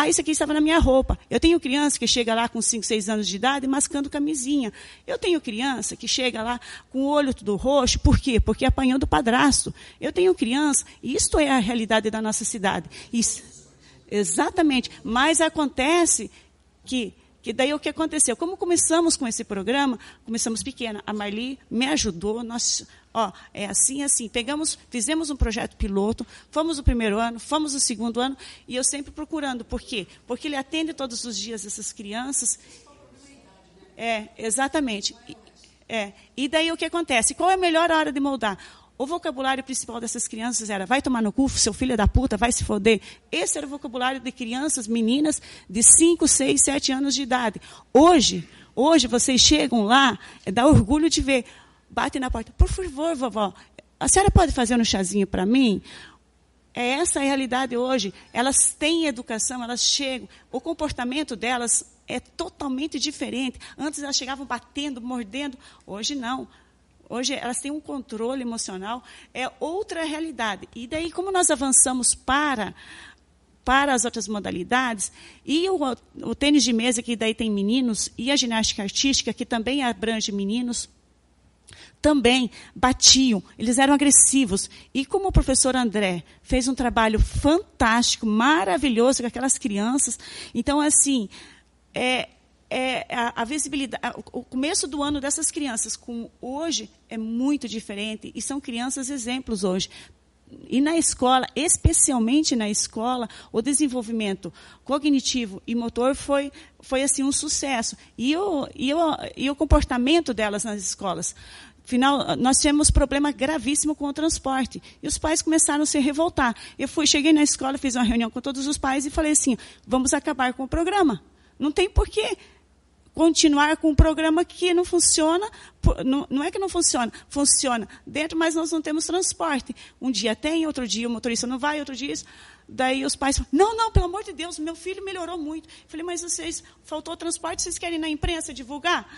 isso aqui estava na minha roupa. Eu tenho criança que chega lá com 5, 6 anos de idade mascando camisinha. Eu tenho criança que chega lá com o olho tudo roxo. Por quê? Porque apanhou do padrasto. Eu tenho criança, e isto é a realidade da nossa cidade. Exatamente, mas acontece que daí o que aconteceu? Como começamos com esse programa, começamos pequena, a Marli me ajudou, nós, é assim, fizemos um projeto piloto, fomos o primeiro ano, fomos o segundo ano, e eu sempre procurando, por quê? Porque ele atende todos os dias essas crianças. Exatamente. E daí o que acontece? Qual é a melhor hora de moldar? O vocabulário principal dessas crianças era vai tomar no cu, seu filho da puta, vai se foder. Esse era o vocabulário de crianças, meninas de 5, 6, 7 anos de idade. Hoje vocês chegam lá, dá orgulho de ver, bate na porta, por favor, vovó, a senhora pode fazer um chazinho para mim? Essa a realidade hoje. Elas têm educação, elas chegam, o comportamento delas é totalmente diferente. Antes elas chegavam batendo, mordendo, hoje não. Hoje elas têm um controle emocional, é outra realidade. E daí, como nós avançamos para as outras modalidades, e o tênis de mesa, que daí tem meninos, e a ginástica artística, que também abrange meninos, também batiam, eles eram agressivos. E como o professor André fez um trabalho fantástico, maravilhoso com aquelas crianças, então, assim, a visibilidade, o começo do ano dessas crianças com hoje é muito diferente, e são crianças exemplos hoje. E na escola, especialmente na escola, o desenvolvimento cognitivo e motor foi assim, um sucesso. E o comportamento delas nas escolas. Afinal, nós tivemos problema gravíssimo com o transporte. E os pais começaram a se revoltar. Cheguei na escola, fiz uma reunião com todos os pais e falei assim, vamos acabar com o programa. Não tem porquê continuar com um programa que não funciona. Não é que não funciona, funciona dentro, mas nós não temos transporte. Um dia tem, outro dia o motorista não vai, outro dia isso. Daí os pais falam, não, pelo amor de Deus, meu filho melhorou muito. Eu falei, mas faltou transporte, vocês querem ir na imprensa divulgar?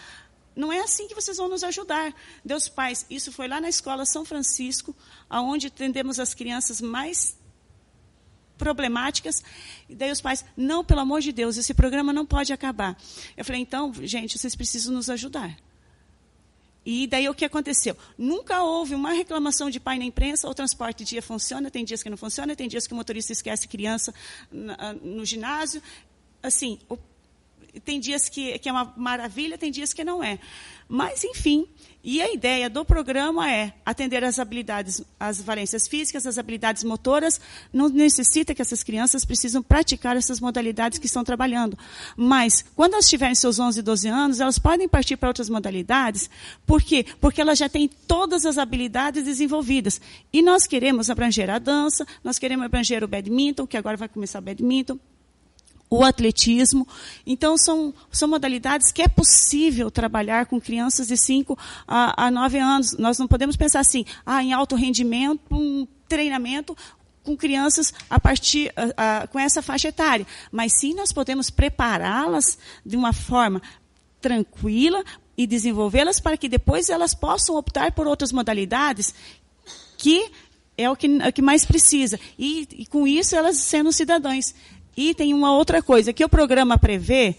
Não é assim que vocês vão nos ajudar. Deus pais, isso foi lá na escola São Francisco, onde atendemos as crianças mais problemáticas, e daí os pais, não, pelo amor de Deus, esse programa não pode acabar. Eu falei, então, gente, vocês precisam nos ajudar. E daí o que aconteceu? Nunca houve uma reclamação de pai na imprensa, o transporte dia funciona, tem dias que não funciona, tem dias que o motorista esquece criança no ginásio. Assim, tem dias que é uma maravilha, tem dias que não é. Mas, enfim, e a ideia do programa é atender as habilidades, as valências físicas, as habilidades motoras. Não necessita que essas crianças precisam praticar essas modalidades que estão trabalhando. Mas, quando elas tiverem seus 11, 12 anos, elas podem partir para outras modalidades. Por quê? Porque elas já têm todas as habilidades desenvolvidas. E nós queremos abranger a dança, nós queremos abranger o badminton, que agora vai começar o badminton, o atletismo. Então, são modalidades que é possível trabalhar com crianças de 5 a 9 anos. Nós não podemos pensar assim, em alto rendimento, um treinamento com crianças com essa faixa etária. Mas sim, nós podemos prepará-las de uma forma tranquila e desenvolvê-las para que depois elas possam optar por outras modalidades que é o que mais precisa. E com isso, elas sendo cidadãos. E tem uma outra coisa, que o programa prevê,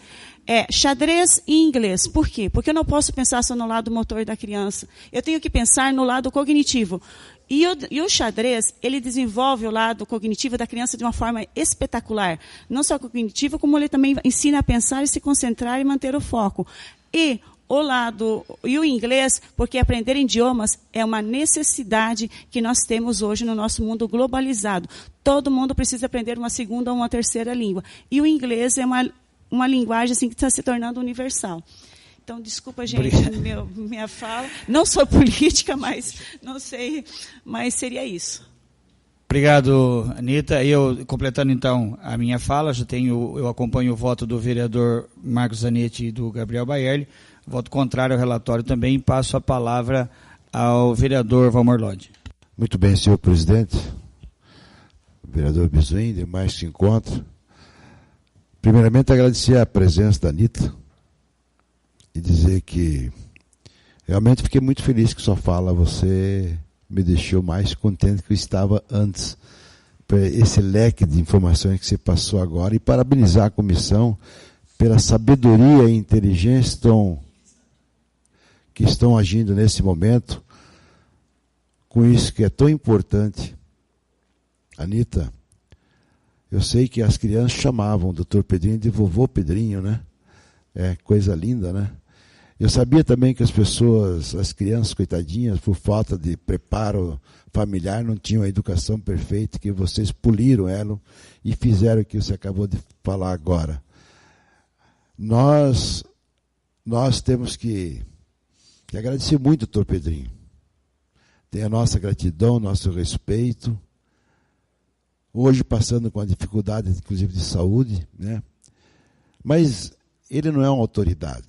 xadrez e inglês. Por quê? Porque eu não posso pensar só no lado motor da criança. Eu tenho que pensar no lado cognitivo. E o xadrez, ele desenvolve o lado cognitivo da criança de uma forma espetacular. Não só cognitivo, como ele também ensina a pensar e se concentrar e manter o foco. E o inglês, porque aprender idiomas é uma necessidade que nós temos hoje no nosso mundo globalizado. Todo mundo precisa aprender uma segunda ou uma terceira língua. E o inglês é uma linguagem assim, que está se tornando universal. Então, desculpa, gente, minha fala. Não sou política, mas não sei, mas seria isso. Obrigado, Anita. Eu, completando, então, a minha fala, eu acompanho o voto do vereador Marcos Zanetti e do Gabriel Baerli. Voto contrário ao relatório também, e passo a palavra ao vereador Valmor Lodi. Muito bem, senhor presidente, vereador Bizuim, demais que se encontram. Primeiramente, agradecer a presença da Anita e dizer que realmente fiquei muito feliz que sua fala, você me deixou mais contente que eu estava antes, por esse leque de informações que você passou agora, e parabenizar a comissão pela sabedoria e inteligência que estão agindo nesse momento, com isso que é tão importante. Anita, eu sei que as crianças chamavam o doutor Pedrinho de vovô Pedrinho, né? É coisa linda, né? Eu sabia também que as crianças, coitadinhas, por falta de preparo familiar, não tinham a educação perfeita, que vocês poliram ela e fizeram o que você acabou de falar agora. Nós temos que agradecer muito, doutor Pedrinho. Tem a nossa gratidão, nosso respeito. Hoje passando com a dificuldade, inclusive, de saúde, né? Mas ele não é uma autoridade.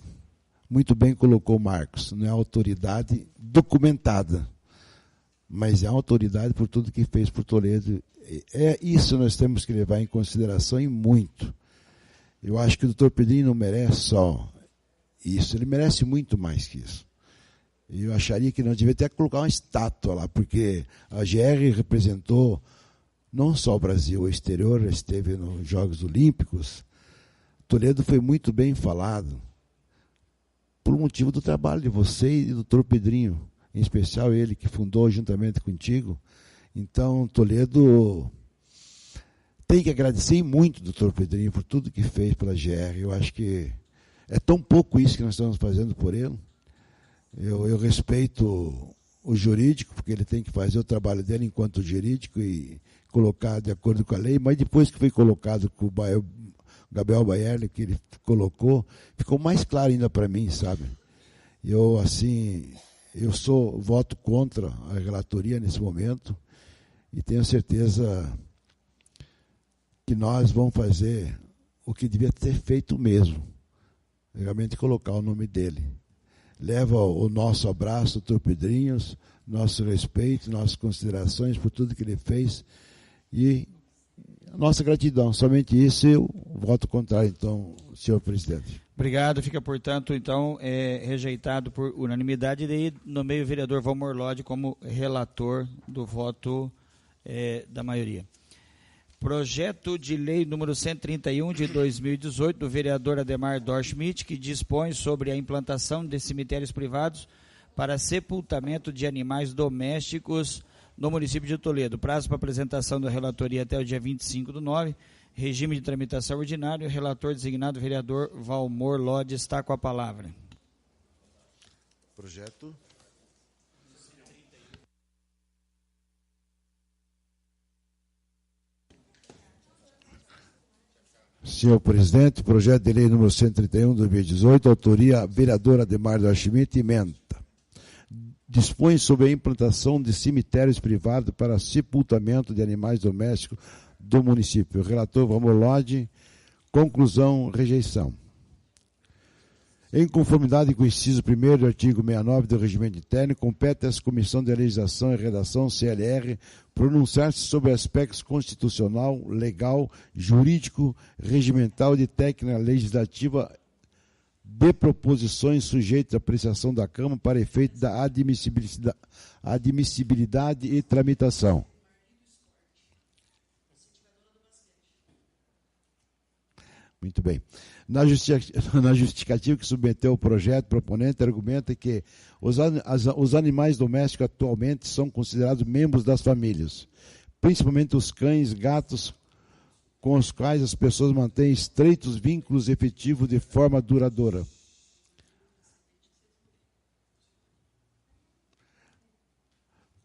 Muito bem colocou o Marcos, não é autoridade documentada, mas é autoridade por tudo que fez por Toledo. Isso nós temos que levar em consideração e muito. Eu acho que o doutor Pedrinho não merece só isso, ele merece muito mais que isso. Eu acharia que não devia até colocar uma estátua lá, porque a GR representou não só o Brasil, o exterior, esteve nos Jogos Olímpicos. Toledo foi muito bem falado, por motivo do trabalho de você e do Dr. Pedrinho, em especial ele que fundou juntamente contigo. Então, Toledo tem que agradecer muito ao Dr. Pedrinho por tudo que fez pela GR. Eu acho que é tão pouco isso que nós estamos fazendo por ele. Eu respeito o jurídico, porque ele tem que fazer o trabalho dele enquanto jurídico e colocar de acordo com a lei, mas depois que foi colocado com o Gabriel Baerle, que ele colocou, ficou mais claro ainda para mim, sabe? Eu voto contra a relatoria nesse momento e tenho certeza que nós vamos fazer o que devia ter feito mesmo, realmente colocar o nome dele. Leva o nosso abraço, Dr. Pedrinhos, nosso respeito, nossas considerações por tudo que ele fez e nossa gratidão. Somente isso eu voto contrário, então, senhor presidente. Obrigado. Fica, portanto, então, rejeitado por unanimidade. E daí nomeio o vereador Valmor Lodge como relator do voto da maioria. Projeto de lei número 131 de 2018 do vereador Ademar Dorschmidt, que dispõe sobre a implantação de cemitérios privados para sepultamento de animais domésticos no município de Toledo. Prazo para apresentação da relatoria até o dia 25/9. Regime de tramitação ordinário. Relator designado vereador Valmor Lodge está com a palavra. Projeto. Senhor presidente, projeto de lei número 131 de 2018, autoria vereador Ademar Dorschmidt, emenda. Dispõe sobre a implantação de cemitérios privados para sepultamento de animais domésticos do município. Relator Valmor Lodge, conclusão, rejeição. Em conformidade com o inciso 1º do artigo 69 do Regimento Interno, compete à Comissão de Legislação e Redação, CLR, pronunciar-se sobre aspectos constitucional, legal, jurídico, regimental e de técnica legislativa de proposições sujeitas à apreciação da Câmara para efeito da admissibilidade e tramitação. Muito bem. Na justificativa que submeteu o projeto, o proponente argumenta que os animais domésticos atualmente são considerados membros das famílias, principalmente os cães, gatos, com os quais as pessoas mantêm estreitos vínculos efetivos de forma duradoura.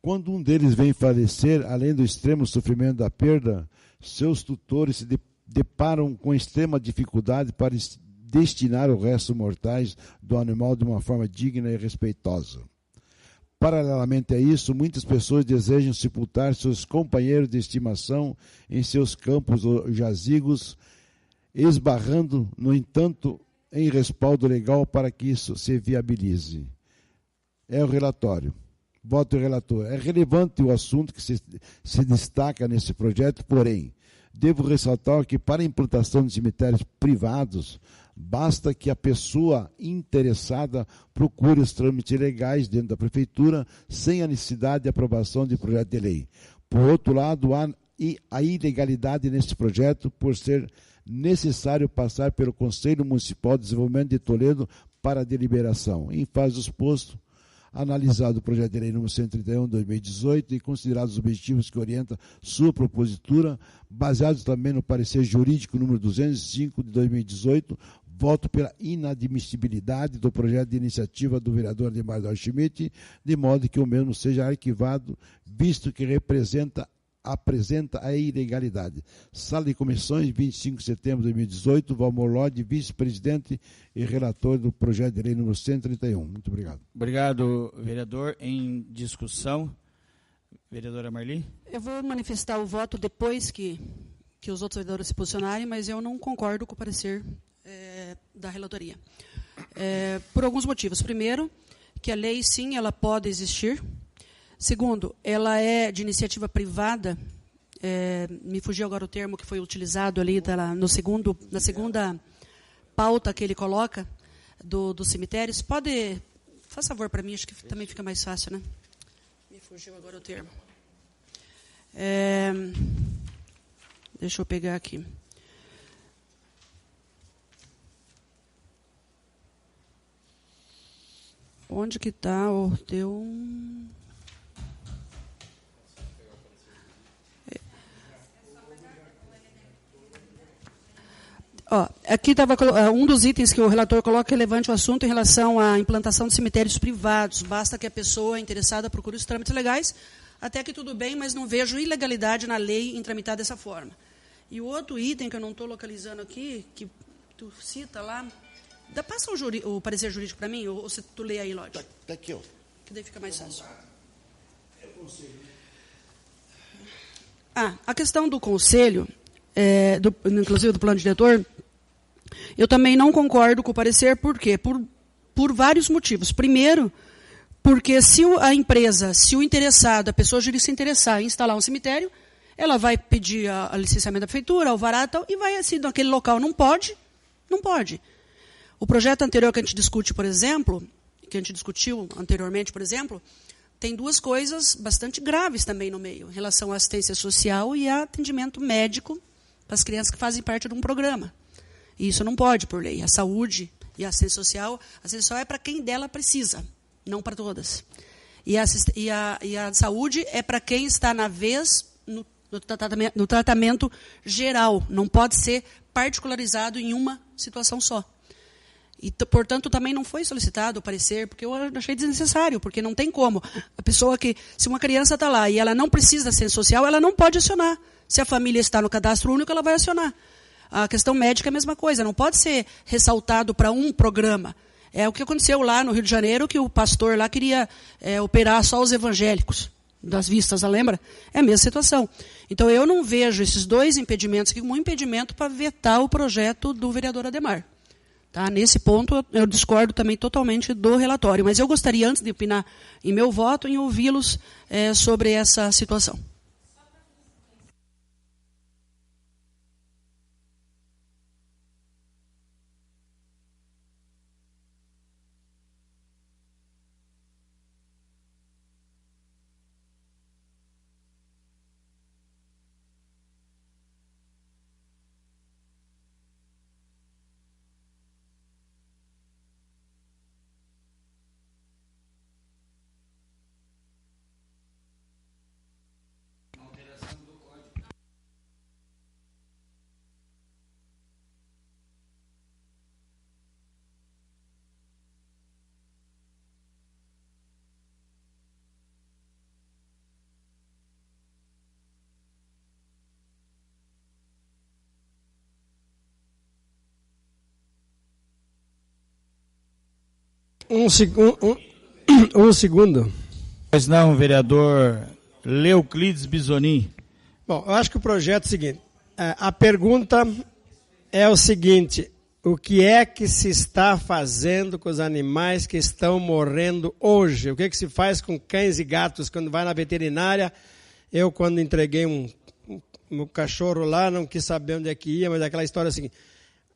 Quando um deles vem falecer, além do extremo sofrimento da perda, seus tutores se deparam com extrema dificuldade para destinar os restos mortais do animal de uma forma digna e respeitosa. Paralelamente a isso, muitas pessoas desejam sepultar seus companheiros de estimação em seus campos ou jazigos, esbarrando, no entanto, em respaldo legal para que isso se viabilize. É o relatório. Voto relator. É relevante o assunto que se destaca nesse projeto, porém, devo ressaltar que para a implantação de cemitérios privados, basta que a pessoa interessada procure os trâmites legais dentro da prefeitura, sem a necessidade de aprovação de projeto de lei. Por outro lado, há a ilegalidade neste projeto por ser necessário passar pelo Conselho Municipal de Desenvolvimento de Toledo para deliberação. Em face do exposto, analisado o projeto de lei número 131 de 2018 e considerados os objetivos que orientam sua propositura, baseados também no parecer jurídico número 205 de 2018, voto pela inadmissibilidade do projeto de iniciativa do vereador Ademar Dorschmidt, de modo que o mesmo seja arquivado, visto que apresenta a ilegalidade. Sala de Comissões, 25 de setembro de 2018, Valmor Lodge, vice-presidente e relator do projeto de lei número 131. Muito obrigado. Obrigado, vereador. Em discussão, vereadora Marli? Eu vou manifestar o voto depois que os outros vereadores se posicionarem, mas eu não concordo com o parecer da relatoria. Por alguns motivos. Primeiro, que a lei, sim, ela pode existir. Segundo, ela é de iniciativa privada, me fugiu agora o termo que foi utilizado ali na segunda pauta que ele coloca dos cemitérios. Pode Faz favor para mim, acho que também fica mais fácil, né? Me fugiu agora o termo. Deixa eu pegar aqui. Onde que está o teu... Aqui estava um dos itens que o relator coloca é relevante o assunto em relação à implantação de cemitérios privados. Basta que a pessoa interessada procure os trâmites legais, até que tudo bem, mas não vejo ilegalidade na lei em tramitar dessa forma. E o outro item que eu não estou localizando aqui, que tu cita lá, passa o parecer jurídico para mim, ou tu lê aí, Lódio? Está aqui, ó. Que daí fica mais fácil. A questão do conselho, inclusive do plano diretor, eu também não concordo com o parecer, por quê? Por vários motivos. Primeiro, porque se a empresa, se o interessado, a pessoa jurídica se interessar em instalar um cemitério, ela vai pedir a licenciamento da prefeitura, alvará e tal, e vai assim, naquele local. Não pode. O projeto anterior que a gente discute, por exemplo, que a gente discutiu anteriormente, por exemplo, tem duas coisas bastante graves também no meio, em relação à assistência social e a atendimento médico para as crianças que fazem parte de um programa. E isso não pode, por lei. A saúde e a assistência social é para quem dela precisa, não para todas. E a saúde é para quem está na vez no tratamento geral. Não pode ser particularizado em uma situação só. E, portanto, também não foi solicitado o parecer, porque eu achei desnecessário, porque não tem como. A pessoa se uma criança está lá e ela não precisa da assistência social, ela não pode acionar. Se a família está no cadastro único, ela vai acionar. A questão médica é a mesma coisa, não pode ser ressaltado para um programa. É o que aconteceu lá no Rio de Janeiro, que o pastor lá queria operar só os evangélicos das vistas, lembra? É a mesma situação. Então, eu não vejo esses dois impedimentos aqui como um impedimento para vetar o projeto do vereador Ademar. Tá? Nesse ponto, eu discordo também totalmente do relatório. Mas eu gostaria, antes de opinar em meu voto, em ouvi-los sobre essa situação. Um segundo. Pois não, vereador Leuclides Bisonin. Bom, eu acho que o projeto é o seguinte. A pergunta é o seguinte: o que é que se está fazendo com os animais que estão morrendo hoje? O que é que se faz com cães e gatos quando vai na veterinária? Eu, quando entreguei um cachorro lá, não quis saber onde é que ia, mas aquela história é a seguinte: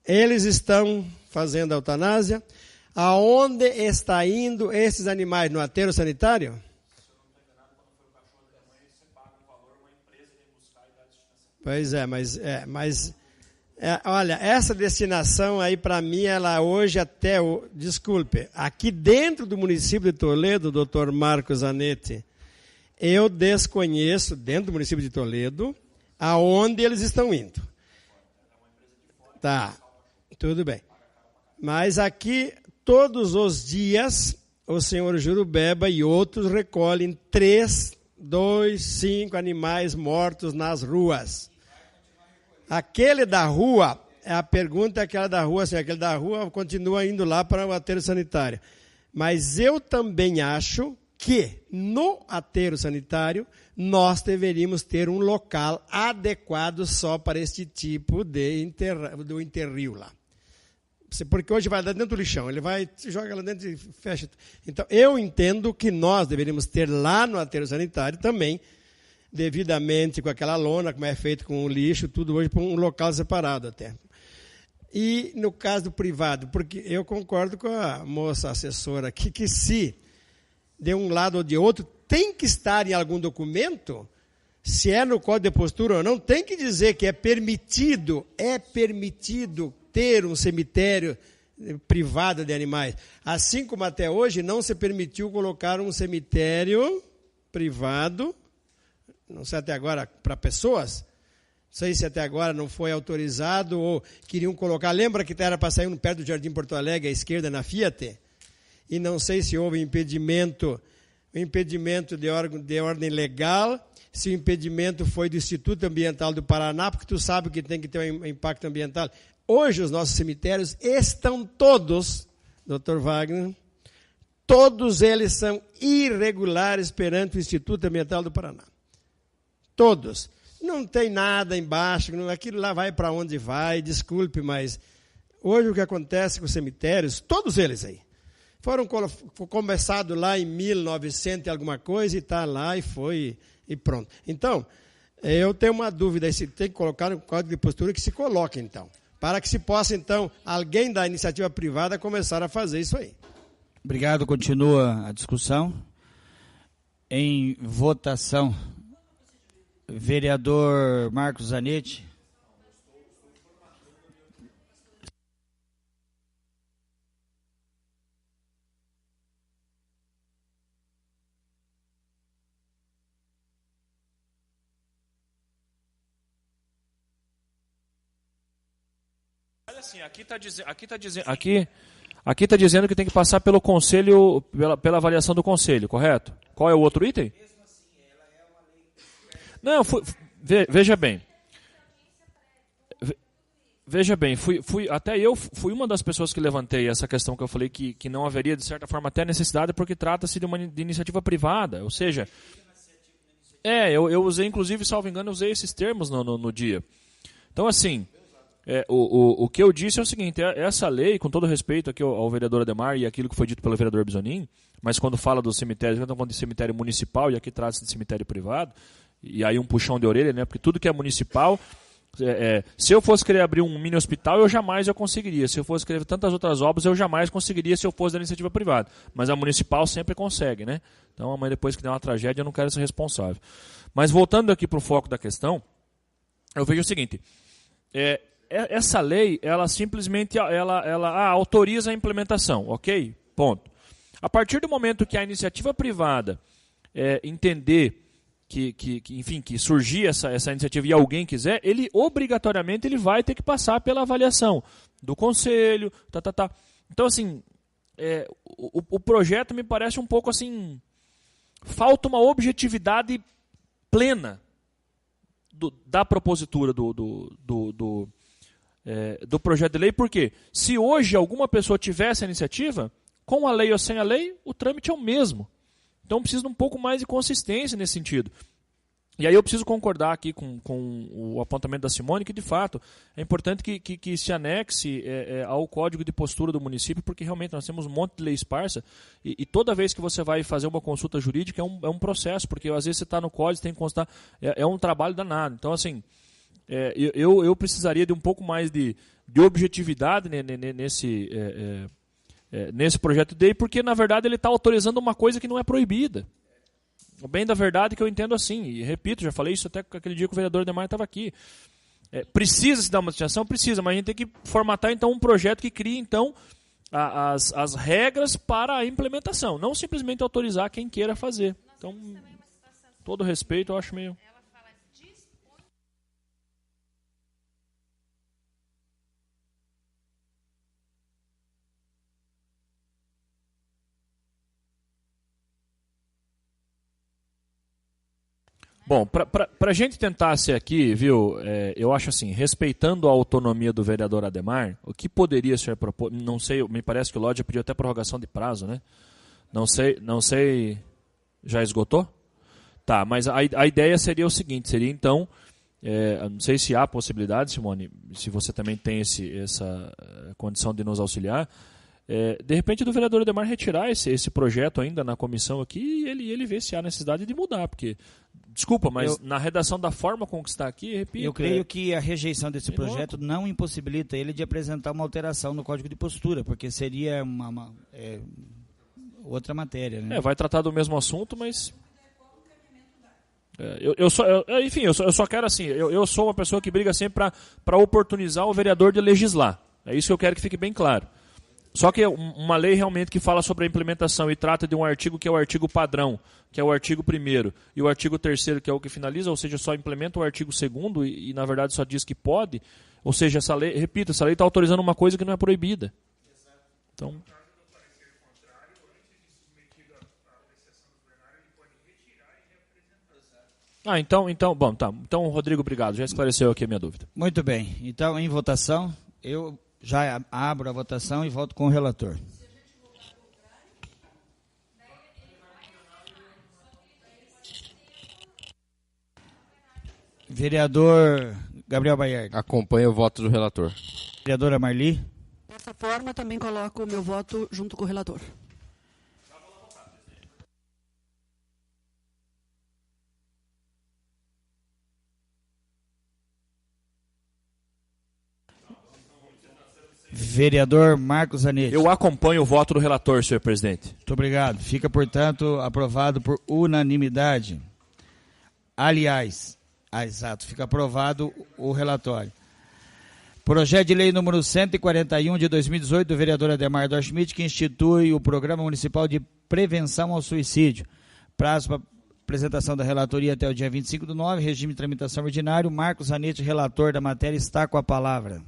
eles estão fazendo a eutanásia. Aonde está indo esses animais? No aterro sanitário? Pois é, mas olha, essa destinação aí para mim, ela hoje desculpe, aqui dentro do município de Toledo, doutor Marcos Zanetti, eu desconheço, dentro do município de Toledo, aonde eles estão indo. Tá, tudo bem. Mas aqui, todos os dias, o senhor Jurubeba e outros recolhem 3, 2, 5 animais mortos nas ruas. Aquele da rua, a pergunta é aquela da rua, assim, aquele da rua continua indo lá para o aterro sanitário. Mas eu também acho que no aterro sanitário nós deveríamos ter um local adequado só para este tipo do enterrio lá. Porque hoje vai dentro do lixão, ele vai, joga lá dentro e fecha. Então, eu entendo que nós deveríamos ter lá no aterro sanitário também, devidamente com aquela lona, como é feito com o lixo, tudo hoje para um local separado até. E no caso do privado, porque eu concordo com a moça assessora aqui, que se de um lado ou de outro, tem que estar em algum documento, se é no Código de Postura ou não, tem que dizer que é permitido ter um cemitério privado de animais. Assim como até hoje não se permitiu colocar um cemitério privado, não sei até agora, para pessoas. Não sei se até agora não foi autorizado ou queriam colocar. Lembra que era para sair perto do Jardim Porto Alegre, à esquerda, na Fiat? E não sei se houve impedimento de ordem legal, se o impedimento foi do Instituto Ambiental do Paraná, porque tu sabe que tem que ter um impacto ambiental. Hoje os nossos cemitérios estão todos, Dr. Wagner, todos eles são irregulares perante o Instituto Ambiental do Paraná. Todos. Não tem nada embaixo, aquilo lá vai para onde vai, desculpe, mas hoje o que acontece com os cemitérios, todos eles aí, foram começados lá em 1900 e alguma coisa, e está lá e foi, e pronto. Então, eu tenho uma dúvida, se tem que colocar no Código de Postura, que se coloque então, para que se possa então, alguém da iniciativa privada começar a fazer isso aí. Obrigado, continua a discussão. Em votação, vereador Marcos Zanetti. Olha assim, aqui está dizendo que tem que passar pelo conselho, pela avaliação do conselho, correto? Qual é o outro item? Não, veja bem. Veja bem, até eu fui uma das pessoas que levantei essa questão que eu falei que não haveria, de certa forma, até necessidade, porque trata-se de iniciativa privada. Ou seja, eu usei, inclusive, salvo engano, eu usei esses termos no dia. Então, assim, o que eu disse é o seguinte, essa lei, com todo respeito aqui ao vereador Ademar e aquilo que foi dito pelo vereador Bisonin, mas quando fala dos cemitérios, quando estamos falando de cemitério municipal e aqui trata-se de cemitério privado, e aí um puxão de orelha, né? Porque tudo que é municipal, se eu fosse querer abrir um mini hospital, eu conseguiria. Se eu fosse querer tantas outras obras, eu jamais conseguiria se eu fosse da iniciativa privada. Mas a municipal sempre consegue, né? Então, amanhã depois que der uma tragédia, eu não quero ser responsável. Mas voltando aqui para o foco da questão, eu vejo o seguinte, essa lei, ela simplesmente autoriza a implementação, ok? Ponto. A partir do momento que a iniciativa privada entender que surgir essa iniciativa e alguém quiser, ele obrigatoriamente vai ter que passar pela avaliação do conselho, Então, assim, o projeto me parece um pouco assim, falta uma objetividade plena da propositura do projeto de lei, porque se hoje alguma pessoa tivesse a iniciativa, com a lei ou sem a lei, o trâmite é o mesmo. Então precisa de um pouco mais de consistência nesse sentido. E aí eu preciso concordar aqui com o apontamento da Simone, que de fato é importante que se anexe ao Código de Postura do município, porque realmente nós temos um monte de lei esparsa, e toda vez que você vai fazer uma consulta jurídica é um processo, porque às vezes você está no código, tem que constar, é um trabalho danado. Então, assim, eu precisaria de um pouco mais de objetividade nesse projeto de lei, porque na verdade ele está autorizando uma coisa que não é proibida. O bem da verdade que eu entendo assim, e repito, já falei isso até aquele dia que o vereador Ademar estava aqui. Precisa se dar uma destinação? Precisa, mas a gente tem que formatar então um projeto que crie então as regras para a implementação, não simplesmente autorizar quem queira fazer. Então, todo respeito, eu acho meio... Bom, para a gente tentar ser aqui, viu, eu acho assim, respeitando a autonomia do vereador Ademar, o que poderia ser proposto, não sei, me parece que o Lodge pediu até prorrogação de prazo, né? Não sei, já esgotou? Tá, mas a ideia seria o seguinte, seria então, não sei se há possibilidade, Simone, se você também tem essa condição de nos auxiliar, de repente do vereador Ademar retirar esse projeto ainda na comissão aqui e ele ver se há necessidade de mudar, porque Desculpa, mas na redação da forma como está aqui, repito... Eu creio que a rejeição desse projeto não impossibilita ele de apresentar uma alteração no Código de Postura, porque seria outra matéria. Né? Vai tratar do mesmo assunto, mas... Eu só quero assim, eu sou uma pessoa que briga sempre para oportunizar o vereador de legislar. É isso que eu quero que fique bem claro. Só que uma lei realmente que fala sobre a implementação e trata de um artigo que é o artigo padrão, que é o artigo 1º, e o artigo 3º, que é o que finaliza, ou seja, só implementa o artigo 2º e na verdade só diz que pode, ou seja, essa lei, repito, essa lei está autorizando uma coisa que não é proibida. Então... Então, Rodrigo, obrigado. Já esclareceu aqui a minha dúvida. Muito bem. Então, em votação, eu já abro a votação e voto com o relator. Vereador Gabriel Baierg. Acompanha o voto do relator. Vereadora Marli. Dessa forma, também coloco o meu voto junto com o relator. Vereador Marcos Zanetti. Eu acompanho o voto do relator, senhor presidente. Muito obrigado. Fica, portanto, aprovado por unanimidade. Aliás, exato, fica aprovado o relatório. Projeto de lei número 141 de 2018 do vereador Ademar Dorschmidt, que institui o Programa Municipal de Prevenção ao Suicídio. Prazo para apresentação da relatoria até o dia 25/9, regime de tramitação ordinário. Marcos Zanetti, relator da matéria, está com a palavra.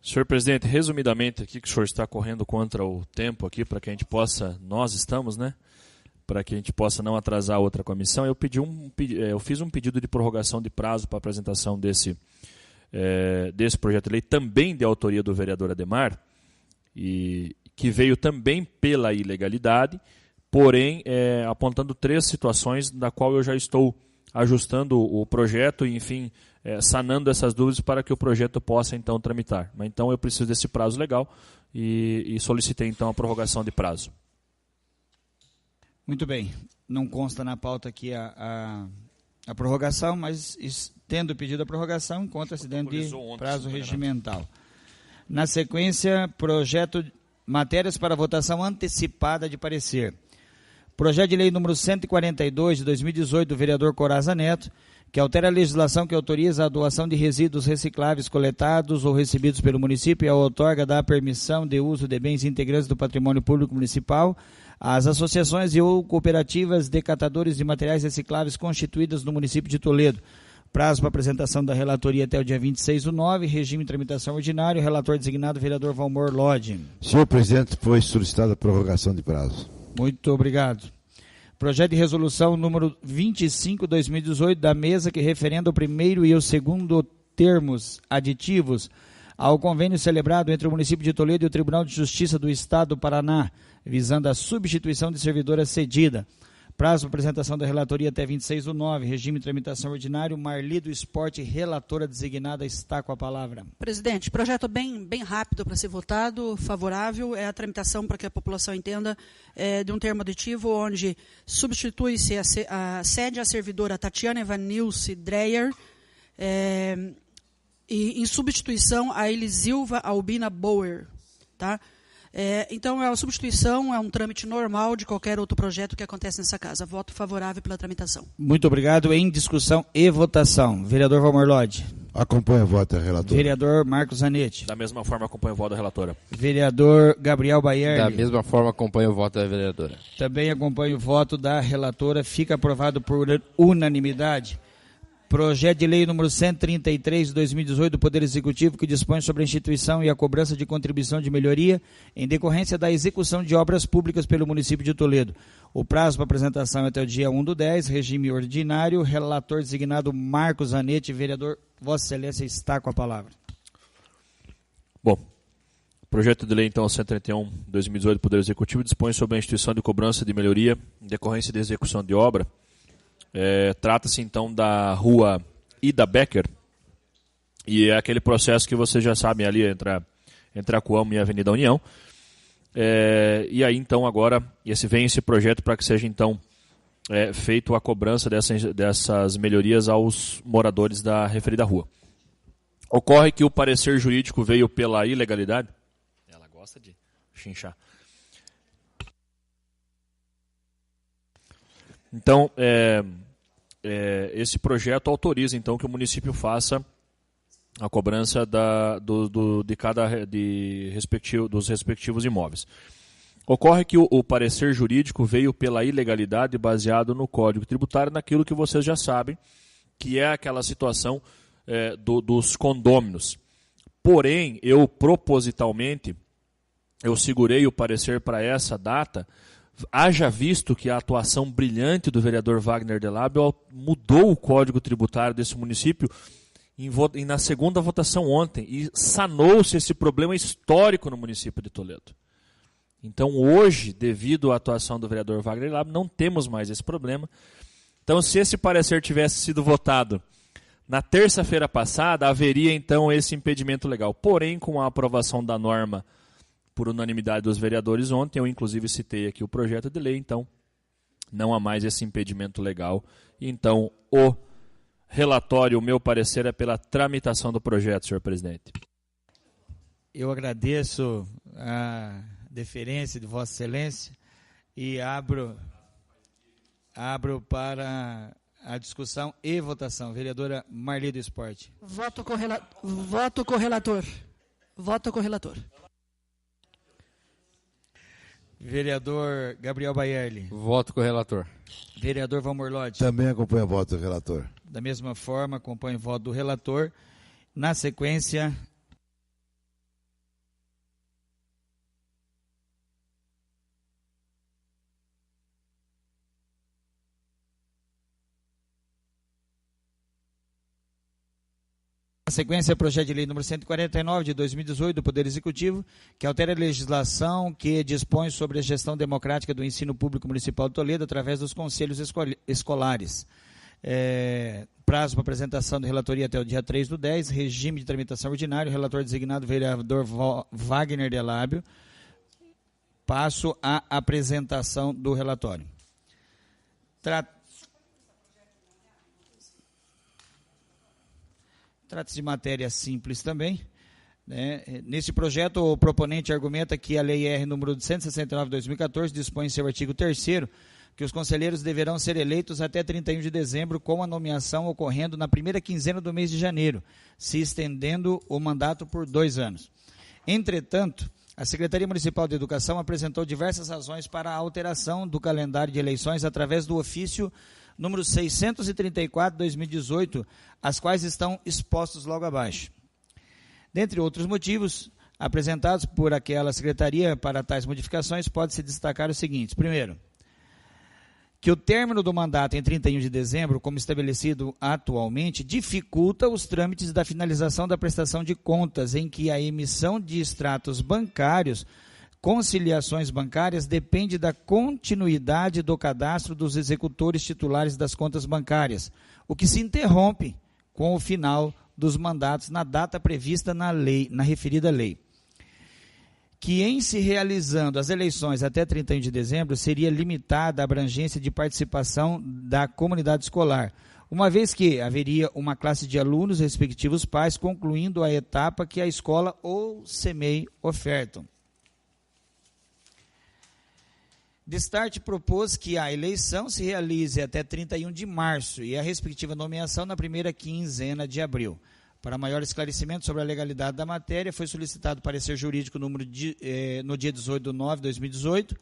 Senhor presidente, resumidamente aqui, que o senhor está correndo contra o tempo aqui, para que a gente possa, nós estamos, né? Para que a gente possa não atrasar a outra comissão, eu fiz um pedido de prorrogação de prazo para apresentação desse projeto de lei, também de autoria do vereador Ademar, e que veio também pela ilegalidade, porém apontando 3 situações da qual eu já estou ajustando o projeto e, enfim, sanando essas dúvidas para que o projeto possa, então, tramitar. Mas, então, eu preciso desse prazo legal e solicitei, então, a prorrogação de prazo. Muito bem. Não consta na pauta aqui a prorrogação, mas tendo pedido a prorrogação, encontra-se dentro de prazo regimental. Na sequência, projeto matérias para votação antecipada de parecer. Projeto de lei número 142 de 2018 do vereador Coraza Neto, que altera a legislação que autoriza a doação de resíduos recicláveis coletados ou recebidos pelo município e a outorga da permissão de uso de bens integrantes do patrimônio público municipal às associações e ou cooperativas de catadores de materiais recicláveis constituídas no município de Toledo. Prazo para apresentação da relatoria até o dia 26/9, regime de tramitação ordinário, relator designado vereador Valmor Lodge. Senhor presidente, foi solicitada a prorrogação de prazo. Muito obrigado. Projeto de resolução número 25/2018 da mesa que referenda o primeiro e o segundo termos aditivos ao convênio celebrado entre o município de Toledo e o Tribunal de Justiça do Estado do Paraná, visando a substituição de servidora cedida. Prazo para apresentação da relatoria até 26/9, regime de tramitação ordinário. Marli do Esporte, relatora designada, está com a palavra. Presidente, projeto bem rápido para ser votado, favorável, é a tramitação para que a população entenda de um termo aditivo onde substitui-se a sede à servidora Tatiana Evanilce Dreyer e em substituição a Elisilva Albina Bauer, tá? Então, a substituição é um trâmite normal de qualquer outro projeto que acontece nessa casa. Voto favorável pela tramitação. Muito obrigado. Em discussão e votação. Vereador Valmor Lodge. Acompanha o voto da relatora. Vereador Marcos Zanetti. Da mesma forma, acompanho o voto da relatora. Vereador Gabriel Baierg. Da mesma forma, acompanho o voto da vereadora. Também acompanho o voto da relatora. Fica aprovado por unanimidade. Projeto de lei número 133 de 2018 do Poder Executivo, que dispõe sobre a instituição e a cobrança de contribuição de melhoria em decorrência da execução de obras públicas pelo município de Toledo. O prazo para apresentação é até o dia 1/10, regime ordinário. Relator designado Marcos Zanetti. Vereador, Vossa Excelência está com a palavra. Bom, projeto de lei, então, 131 de 2018 do Poder Executivo dispõe sobre a instituição de cobrança de melhoria em decorrência da execução de obra Trata-se então da rua Ida Becker, e é aquele processo que vocês já sabem ali entre a Coamo e a Avenida União. E aí então agora vem esse projeto para que seja então feito a cobrança dessas melhorias aos moradores da referida rua. Ocorre que o parecer jurídico veio pela ilegalidade. Ela gosta de chinchar. Então, esse projeto autoriza então que o município faça a cobrança dos respectivos imóveis. Ocorre que o parecer jurídico veio pela ilegalidade baseado no Código Tributário, naquilo que vocês já sabem, que é aquela situação dos condôminos. Porém, eu propositalmente, eu segurei o parecer para essa data, haja visto que a atuação brilhante do vereador Wagner Delabio mudou o Código Tributário desse município na segunda votação ontem, e sanou-se esse problema histórico no município de Toledo. Então, hoje, devido à atuação do vereador Wagner Delabio, não temos mais esse problema. Então, se esse parecer tivesse sido votado na terça-feira passada, haveria então esse impedimento legal. Porém, com a aprovação da norma por unanimidade dos vereadores ontem, eu inclusive citei aqui o projeto de lei, então não há mais esse impedimento legal. Então, o relatório, o meu parecer é pela tramitação do projeto, senhor presidente. Eu agradeço a deferência de Vossa Excelência e abro para a discussão e votação. Vereadora Marli do Esporte. Voto com relator. Voto com relator. Vereador Gabriel Baierli. Voto com o relator. Vereador Valmor Lodge. Também acompanho o voto do relator. Da mesma forma, acompanho o voto do relator. Na sequência, projeto de lei número 149 de 2018 do Poder Executivo, que altera a legislação que dispõe sobre a gestão democrática do ensino público municipal de Toledo através dos conselhos escolares. Prazo para apresentação da relatoria até o dia 3/10, regime de tramitação ordinário, relator designado vereador Wagner Delabio. Passo à apresentação do relatório. Trata-se de matéria simples também. Nesse projeto, o proponente argumenta que a Lei R número 169/2014 dispõe em seu artigo 3º que os conselheiros deverão ser eleitos até 31 de dezembro, com a nomeação ocorrendo na primeira quinzena do mês de janeiro, se estendendo o mandato por 2 anos. Entretanto, a Secretaria Municipal de Educação apresentou diversas razões para a alteração do calendário de eleições através do ofício número 634/2018, as quais estão expostos logo abaixo. Dentre outros motivos apresentados por aquela secretaria para tais modificações, pode-se destacar os seguintes. Primeiro, que o término do mandato em 31 de dezembro, como estabelecido atualmente, dificulta os trâmites da finalização da prestação de contas, em que a emissão de extratos bancários, conciliações bancárias, depende da continuidade do cadastro dos executores titulares das contas bancárias, o que se interrompe com o final dos mandatos na data prevista na referida lei. Que em se realizando as eleições até 31 de dezembro, seria limitada a abrangência de participação da comunidade escolar, uma vez que haveria uma classe de alunos, respectivos pais, concluindo a etapa que a escola ou CEMEI ofertam. Destarte propôs que a eleição se realize até 31 de março e a respectiva nomeação na primeira quinzena de abril. Para maior esclarecimento sobre a legalidade da matéria, foi solicitado parecer jurídico no dia 18/9/2018,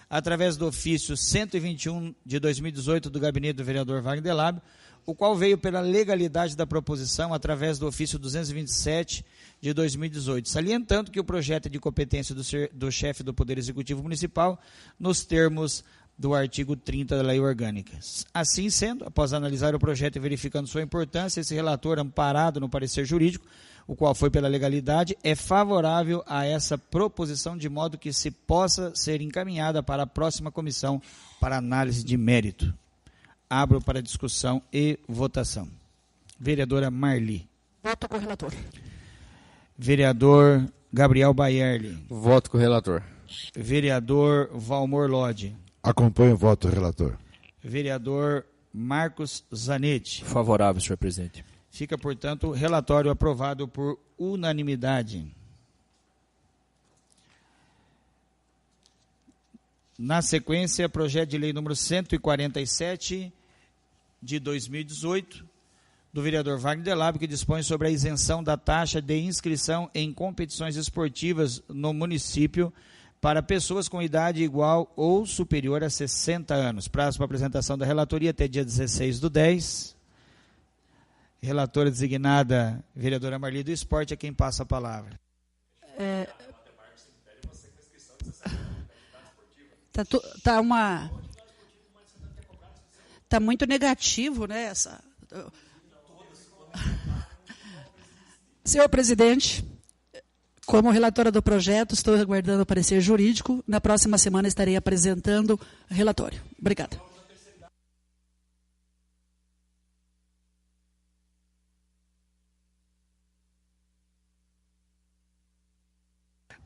através do ofício 121 de 2018 do gabinete do vereador Wagner Delabio, o qual veio pela legalidade da proposição através do ofício 227 de 2018, salientando que o projeto é de competência do chefe do Poder Executivo Municipal, nos termos do artigo 30 da Lei Orgânica. Assim sendo, após analisar o projeto e verificando sua importância, esse relator, amparado no parecer jurídico, o qual foi pela legalidade, é favorável a essa proposição, de modo que se possa ser encaminhada para a próxima comissão para análise de mérito. Abro para discussão e votação. Vereadora Marli. Voto com o relator. Vereador Gabriel Baierli. Voto com o relator. Vereador Valmor Lodi. Acompanho o voto do relator. Vereador Marcos Zanetti. Favorável, senhor presidente. Fica, portanto, o relatório aprovado por unanimidade. Na sequência, projeto de lei número 147 de 2018, do vereador Wagner Delabo, que dispõe sobre a isenção da taxa de inscrição em competições esportivas no município para pessoas com idade igual ou superior a 60 anos. Prazo para apresentação da relatoria até dia 16/10. Relatora designada, vereadora Marli do Esporte, é quem passa a palavra. Tá muito negativo, né? Senhor presidente, como relatora do projeto, estou aguardando o parecer jurídico. Na próxima semana estarei apresentando o relatório. Obrigada.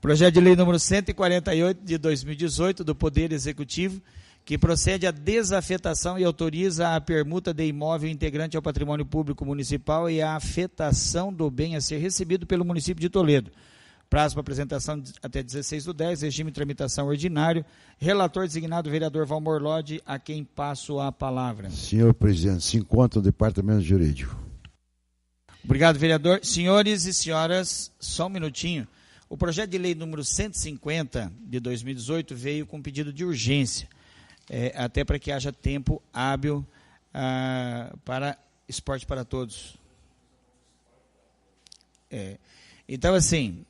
Projeto de lei número 148 de 2018 do Poder Executivo, que procede à desafetação e autoriza a permuta de imóvel integrante ao patrimônio público municipal e a afetação do bem a ser recebido pelo município de Toledo. Prazo para apresentação até 16/10, regime de tramitação ordinário. Relator designado, vereador Valmor Lodi, a quem passo a palavra. Senhor presidente, se encontra o departamento jurídico. Obrigado, vereador. Senhores e senhoras, só um minutinho. O projeto de lei número 150 de 2018 veio com pedido de urgência, até para que haja tempo hábil para esporte para todos. Então, assim,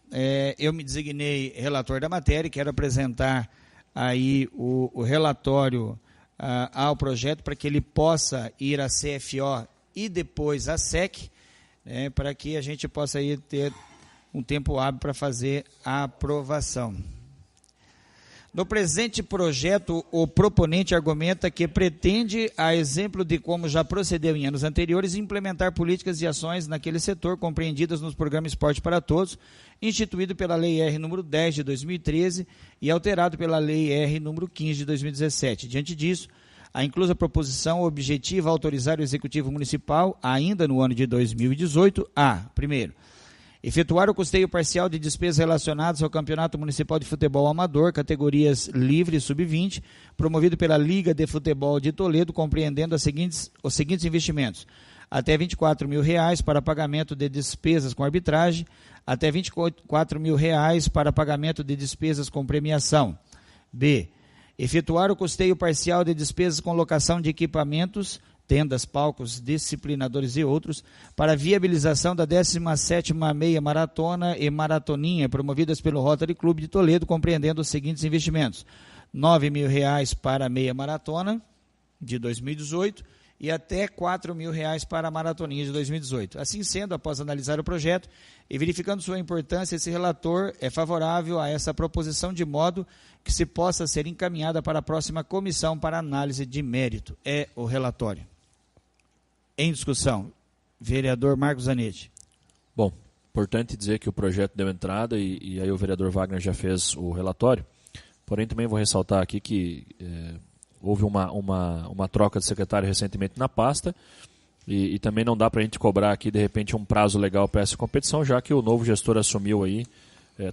eu me designei relator da matéria e quero apresentar aí o relatório ao projeto para que ele possa ir à CFO e depois à SEC, para que a gente possa aí ter um tempo hábil para fazer a aprovação. No presente projeto, o proponente argumenta que pretende, a exemplo de como já procedeu em anos anteriores, implementar políticas e ações naquele setor compreendidas nos programas Esporte para Todos, instituído pela Lei R. número 10 de 2013 e alterado pela Lei R. número 15 de 2017. Diante disso, a inclusa proposição objetiva autorizar o Executivo Municipal, ainda no ano de 2018, primeiro, efetuar o custeio parcial de despesas relacionadas ao Campeonato Municipal de Futebol Amador, categorias livre e sub-20, promovido pela Liga de Futebol de Toledo, compreendendo os seguintes investimentos: até R$ 24.000 para pagamento de despesas com arbitragem, até R$ 24.000 para pagamento de despesas com premiação. B. Efetuar o custeio parcial de despesas com locação de equipamentos, tendas, palcos, disciplinadores e outros, para viabilização da 17ª Meia Maratona e Maratoninha, promovidas pelo Rotary Clube de Toledo, compreendendo os seguintes investimentos: R$ 9.000 para a Meia Maratona de 2018 e até R$ 4.000 para a Maratoninha de 2018. Assim sendo, após analisar o projeto e verificando sua importância, esse relator é favorável a essa proposição, de modo que se possa ser encaminhada para a próxima comissão para análise de mérito. É o relatório. Em discussão, vereador Marcos Zanetti. Bom, importante dizer que o projeto deu entrada e aí o vereador Wagner já fez o relatório, porém também vou ressaltar aqui que houve uma troca de secretário recentemente na pasta e também não dá para a gente cobrar aqui de repente um prazo legal para essa competição, já que o novo gestor assumiu aí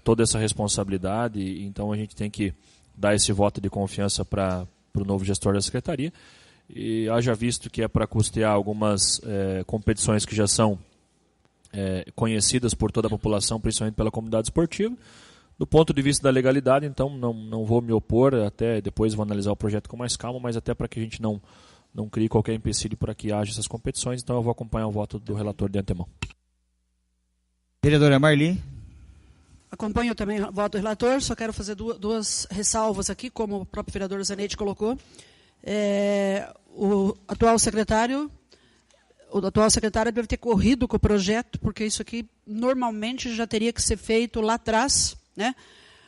toda essa responsabilidade, e então a gente tem que dar esse voto de confiança para o novo gestor da secretaria. E haja visto que é para custear algumas competições que já são conhecidas por toda a população, principalmente pela comunidade esportiva. Do ponto de vista da legalidade, então, não vou me opor, até depois vou analisar o projeto com mais calma, mas até para que a gente não crie qualquer empecilho para que haja essas competições, então eu vou acompanhar o voto do relator de antemão. Vereadora Marli. Acompanho também o voto do relator, só quero fazer duas ressalvas aqui, como o próprio vereador Zanetti colocou. O atual secretário deve ter corrido com o projeto, porque isso aqui normalmente já teria que ser feito lá atrás, né?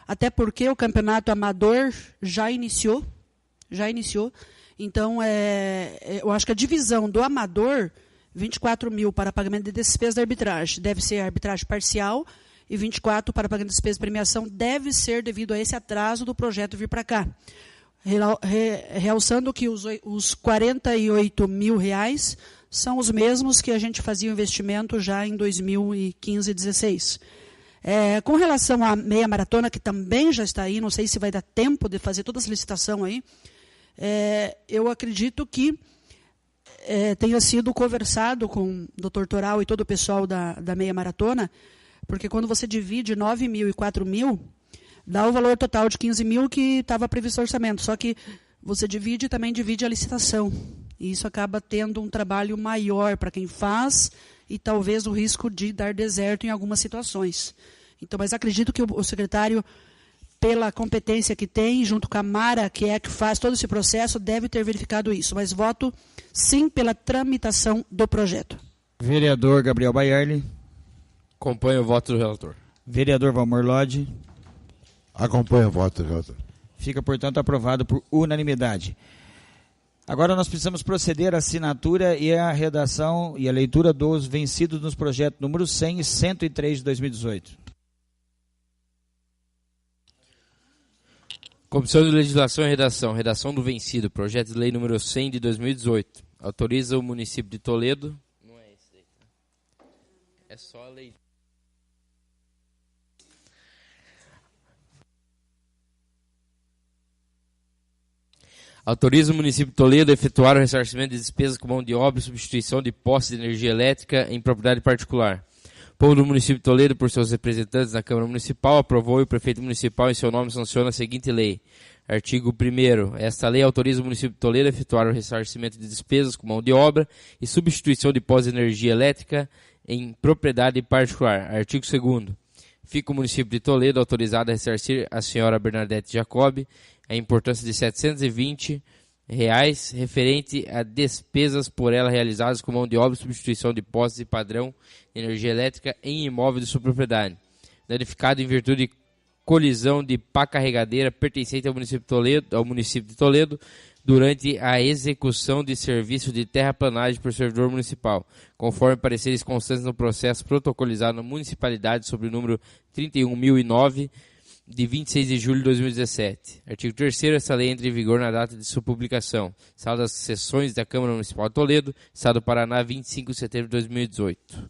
Até porque o campeonato amador já iniciou, Então, eu acho que a divisão do amador, 24 mil para pagamento de despesas da arbitragem, deve ser arbitragem parcial, e 24 para pagamento de despesas de premiação deve ser devido a esse atraso do projeto vir para cá. Realçando que os R$48 mil são os mesmos que a gente fazia o investimento já em 2015 e 2016. Com relação à meia maratona, que também já está aí, não sei se vai dar tempo de fazer toda essa licitação aí, eu acredito que tenha sido conversado com o Dr. Toral e todo o pessoal da meia maratona, porque quando você divide 9 mil e 4 mil, dá o valor total de 15 mil que estava previsto no orçamento, só que você também divide a licitação. E isso acaba tendo um trabalho maior para quem faz e talvez o risco de dar deserto em algumas situações. Então, mas acredito que o secretário, pela competência que tem, junto com a Mara, que faz todo esse processo, deve ter verificado isso. Mas voto sim pela tramitação do projeto. Vereador Gabriel Baierle. Acompanho o voto do relator. Vereador Valmor Lodge. Acompanho o voto do relator. Fica, portanto, aprovado por unanimidade. Agora nós precisamos proceder à assinatura e à redação e à leitura dos vencidos nos projetos número 100 e 103 de 2018. Comissão de Legislação e Redação. Redação do vencido. Projeto de lei número 100 de 2018. Autoriza o município de Toledo. Não é esse aí, tá? É só a lei. Autoriza o município de Toledo a efetuar o ressarcimento de despesas com mão de obra e substituição de postes de energia elétrica em propriedade particular. O povo do município de Toledo, por seus representantes na Câmara Municipal, aprovou e o prefeito municipal, em seu nome, sanciona a seguinte lei. Artigo 1º. Esta lei autoriza o município de Toledo a efetuar o ressarcimento de despesas com mão de obra e substituição de postes de energia elétrica em propriedade particular. Artigo 2º. Fica o município de Toledo autorizado a ressarcir a senhora Bernadette Jacob a importância de R$720 referente a despesas por ela realizadas com mão de obra e substituição de postes e padrão de energia elétrica em imóvel de sua propriedade, danificado em virtude de colisão de pá carregadeira pertencente ao município de Toledo durante a execução de serviço de terraplanagem por servidor municipal, conforme pareceres constantes no processo protocolizado na municipalidade sobre o número 31.009, de 26 de julho de 2017. Artigo 3º. Essa lei entra em vigor na data de sua publicação. Sala das sessões da Câmara Municipal de Toledo, Estado do Paraná, 25 de setembro de 2018.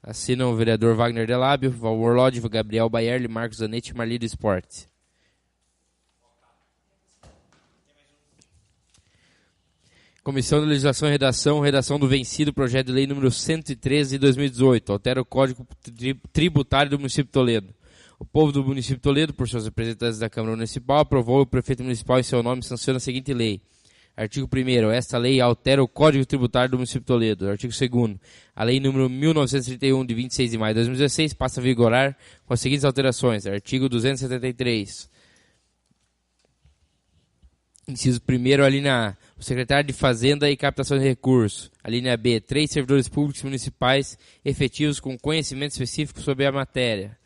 Assinam o vereador Wagner Delábio, Valmor Lodge, Gabriel Baierle, Marcos Zanetti e Marli do Esporte. Comissão de Legislação e Redação. Redação do vencido projeto de lei número 113 de 2018. Altera o Código Tributário do município de Toledo. O povo do município de Toledo, por seus representantes da Câmara Municipal, aprovou e o prefeito municipal, em seu nome, sanciona a seguinte lei. Artigo 1º. Esta lei altera o Código Tributário do município de Toledo. Artigo 2º. A lei número 1931, de 26 de maio de 2016, passa a vigorar com as seguintes alterações. Artigo 273. Inciso 1º, a linha A. O secretário de Fazenda e Captação de Recursos. A linha B. 3 servidores públicos municipais efetivos com conhecimento específico sobre a matéria.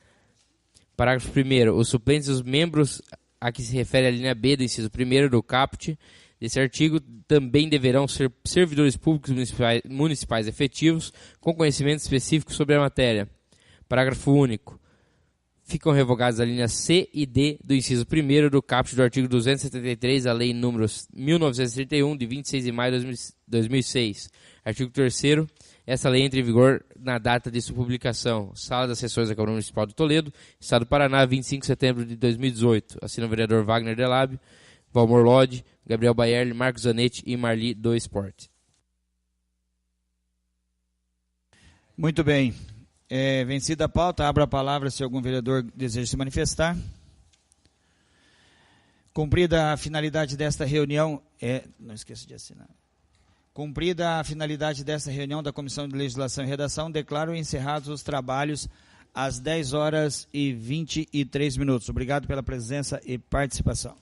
Parágrafo 1º. Os suplentes dos membros a que se refere a linha B do inciso 1º do caput desse artigo também deverão ser servidores públicos municipais efetivos com conhecimento específico sobre a matéria. Parágrafo único. Ficam revogadas a linha C e D do inciso 1º do caput do artigo 273 da Lei nº 1931, de 26 de maio de 2006. Artigo 3º. Essa lei entra em vigor na data de sua publicação. Sala das Sessões da Câmara Municipal de Toledo, Estado do Paraná, 25 de setembro de 2018. Assina o vereador Wagner Delábio, Valmor Lodge, Gabriel Baierle, Marcos Zanetti e Marli do Esporte. Muito bem. Vencida a pauta, abro a palavra se algum vereador deseja se manifestar. Cumprida a finalidade desta reunião... não esqueça de assinar. Cumprida a finalidade desta reunião da Comissão de Legislação e Redação, declaro encerrados os trabalhos às 10 horas e 23 minutos. Obrigado pela presença e participação.